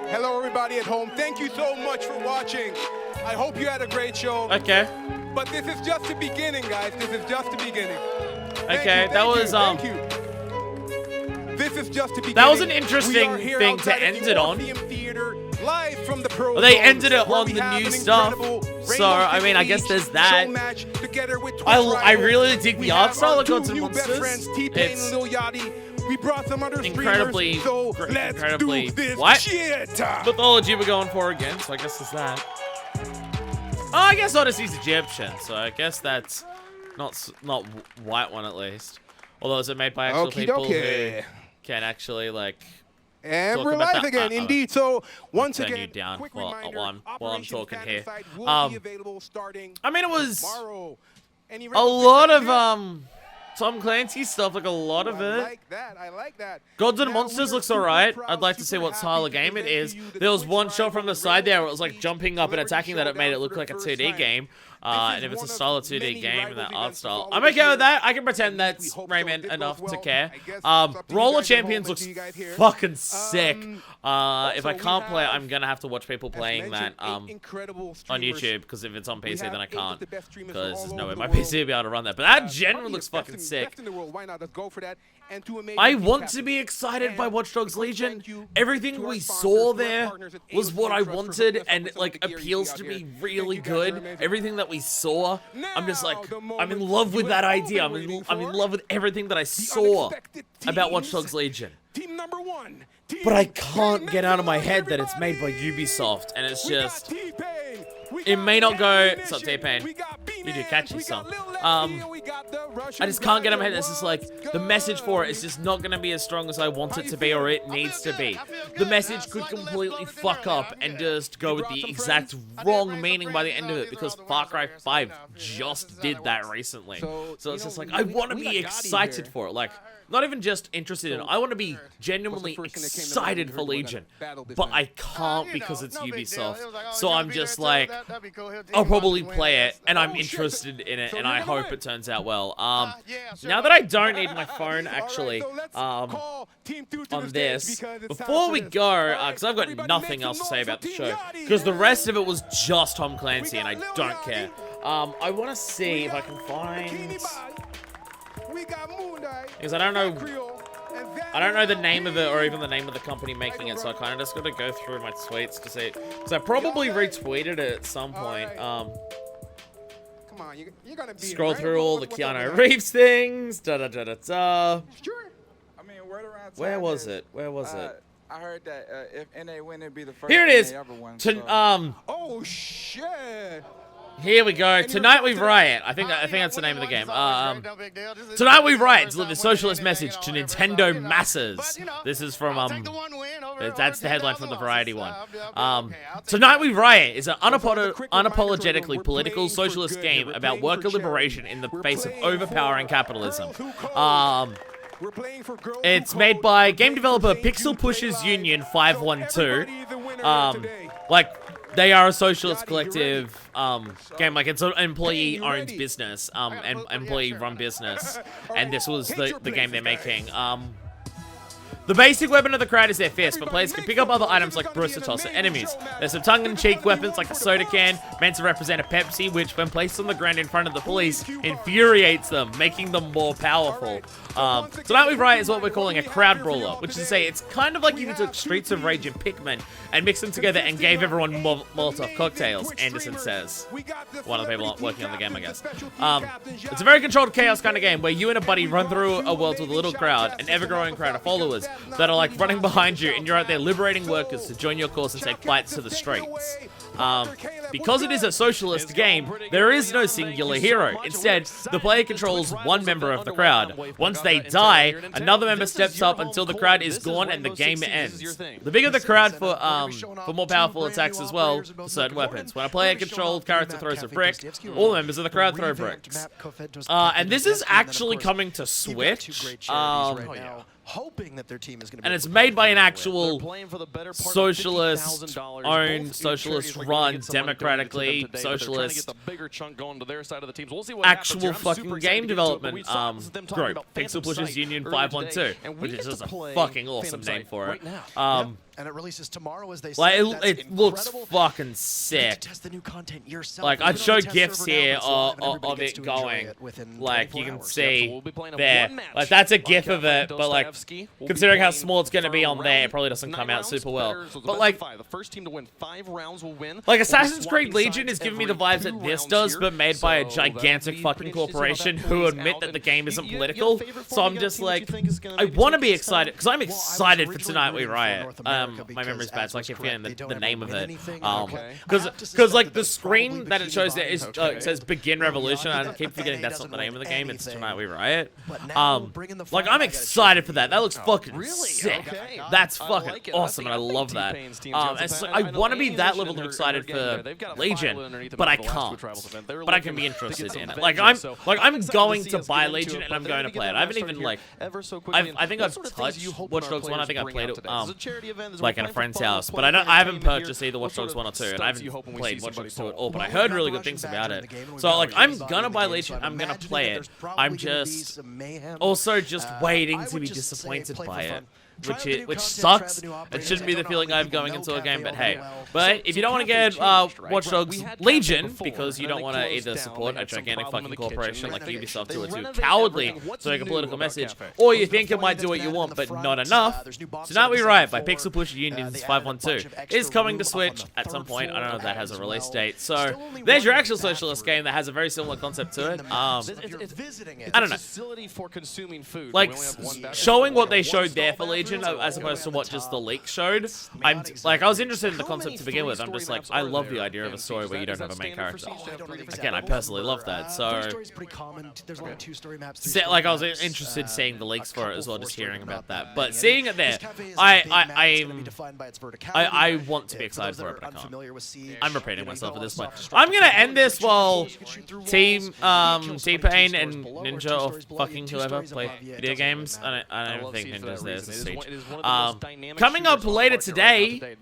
Hello, everybody at home. Thank you so much for watching. I hope you had a great show. Okay. But this is just the beginning, guys. This is just the beginning. Okay, that was Thank you. This is just the beginning. That was an interesting thing to end it on. Live from the Pro Well, they Zone, ended it where on we the have new an stuff. incredible So, Rainbow I mean, I guess Six there's Siege that. show match together with Twitch I really rivals. dig the We art have style our of Gods two and new best Monsters. friends, T-Pain It's and Lil Yachty. We brought some other incredibly, streamers, so let's incredibly, do this what? shit. Mythology we're going for again, so I guess it's that. Oh, I guess Odyssey's Egyptian, so I guess that's not white one at least. Although is it made by actual people who can actually like. And we're live again, indeed. So once turn again, you down quick while reminder, I'm talking here. will be available starting I mean, it was tomorrow. a lot of Tom Clancy stuff, like a lot of it. I like that. Gods and Monsters looks alright. I'd like to see what style of game it is. There was one shot from the side there where it was like jumping up and attacking that it made it look like a 2D game. And if it's a style of 2D game and that art style, I'm okay with that. I can pretend that's Rayman enough to care. Roller Champions looks fucking sick. If I can't play it, I'm gonna have to watch people playing that on YouTube, because if it's on PC then I can't, because there's no way my PC will be able to run that. But that generally looks fucking sick. I want to be excited by Watch Dogs Legion. Everything we saw there was what I wanted, and it like appeals to me really good. Everything that we saw, I'm just like, I'm in love with that idea. I'm in love with everything that I saw about Watch Dogs Legion. But I can't get out of my head that it's made by Ubisoft, and it's just, it may not go. It's not T-Pain. You do catchy song. I just can't get in my head. It's just like the message for it is just not going to be as strong as I want it to be, or it needs to be. The message could completely fuck up and just go with the exact wrong meaning by the end of it, because Far Cry 5 just did that recently. So it's just like, I want to be excited for it. Like, not even just interested in it. I want to be genuinely excited for Legion, but I can't because it's Ubisoft. So I'm just like, I'll probably play it, and I'm interested in it, and I hope it turns out well. Now that I don't need my phone, actually, on this, before we go, because I've got nothing else to say about the show, because the rest of it was just Tom Clancy, and I don't care. I want to see if I can find... Because I don't know the name of it or even the name of the company making it, so I kind of just got to go through my tweets to see. Because I probably retweeted it at some point. Scroll through all the Keanu Reeves things. Sure. I mean, word around town. Where was it? Where was it? I heard that if NA win, it'd be the first Here it is. NA ever won, Oh shit. Here we go. Tonight we riot. I think that's the name of the game. Tonight we riot delivers socialist message to Nintendo masses. This is from that's the headline from the Variety one. Tonight we riot is an unapologetically political socialist game about worker liberation in the face of overpowering capitalism. It's made by game developer Pixel Pushers Union 512. They are a socialist collective game, like it's an employee-owned business, and employee-run business, and this was the game they're making. The basic weapon of the crowd is their fist, but players can pick up other items like brutes to toss at enemies. There's some tongue-in-cheek weapons like a soda can, meant to represent a Pepsi, which, when placed on the ground in front of the police, infuriates them, making them more powerful. Tonight we riot is what we're calling a crowd brawler, which is to say it's kind of like if you took Streets of Rage and Pikmin and mixed them together and gave everyone Molotov cocktails, Anderson says. One of the people working on the game, I guess. It's a very controlled chaos kind of game where you and a buddy run through a world with a little crowd, an ever-growing crowd of followers that are like running behind you, and you're out there liberating workers to join your cause and take fights to the streets. Because it is a socialist game, there is no singular hero. Instead, the player controls one member of the crowd. Once they die, another member steps up until the crowd is gone and the game ends. The bigger the crowd, for more powerful attacks as well, for certain weapons. When a player-controlled character throws a brick, all members of the crowd throw bricks. And this is actually coming to Switch. Hoping that their team is going to and it's made by an actual socialist-owned, socialist-run, democratically socialist, actual fucking game development group. Pixel Pushers Union 512, which is just a fucking awesome name for it. And it releases tomorrow, as they like say. it looks fucking sick. Test the new content yourself. Like I'd show gifs here of it going. Like you can see there. Like that's a gif of it, but like considering how small it's gonna be on there, it probably doesn't come out super well. But like the first team to win 5 rounds will win. Like Assassin's Creed Legion is giving me the vibes that this does, but made by a gigantic fucking corporation who admit that the game isn't political. So I'm just like, I want to be excited because I'm excited for Tonight We Riot. My memory's bad, so I keep forgetting the name of it. Because like the screen that it shows there is it says Begin Revolution. I keep forgetting that's not the name of the game. It's Tonight We Riot. Like I'm excited for that. That looks fucking sick. That's fucking awesome, and I love that. And so I want to be that level of excited for Legion, but I can't. But I can be interested in it. Like I'm going to buy Legion and I'm going to play it. I haven't even like I think I've touched Watch Dogs 1. I think I played it like at a friend's house, but I haven't purchased either Watch Dogs 1 or 2, and I haven't played Watch Dogs 2 at all, but I heard really good things about it. So like I'm gonna buy Legion, I'm gonna play it. I'm just also just waiting to be disappointed by it. Which sucks. It shouldn't be the feeling I have going into a game, but hey. But if you don't want to get Watch Dogs Legion, because you don't want to either support a gigantic fucking corporation like Ubisoft who are too cowardly to make a political message, or you think it might do what you want but not enough, Tonight We Riot by Pixel Push Unions 512 is coming to Switch at some point. I don't know if that has a release date. So there's your actual socialist game that has a very similar concept to it. I don't know. Like showing what they showed there for Legion, as opposed to what just the leak showed. I was interested in the concept to begin with. I'm just like, I love the idea of a story where you don't have a main character. Again, I personally love that. So, like, I was interested in seeing the leaks for it as well, just hearing about that. But seeing it there, I want to be excited for it, but I can't. I'm repeating myself at this point. I'm gonna end this while T-Pain and Ninja or fucking whoever play video games. I don't think Ninja's there as a siege. Coming up later today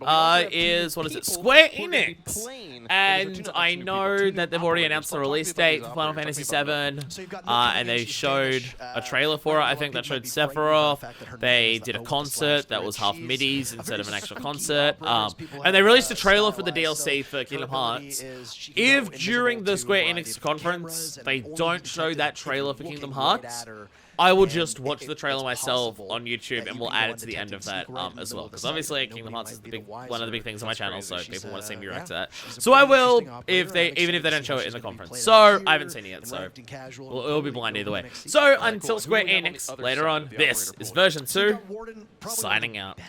is, what is it, Square Enix, and I know that they've already announced the release date for Final Fantasy VII, and they showed a trailer for it. I think that showed Sephiroth. They did a concert that was half midis instead of an actual concert, and they released a trailer for the DLC for Kingdom Hearts. If during the Square Enix conference they don't show that trailer for Kingdom Hearts, I will just watch the trailer myself on YouTube, and we'll add it to the end of that as well. Because obviously, Kingdom Hearts is one of the big things on my channel, so people want to see me react to that. So I will, even if they don't show it in the conference. So I haven't seen it yet, so it'll be blind either way. So until Square Enix later on, this is Version 2 signing out.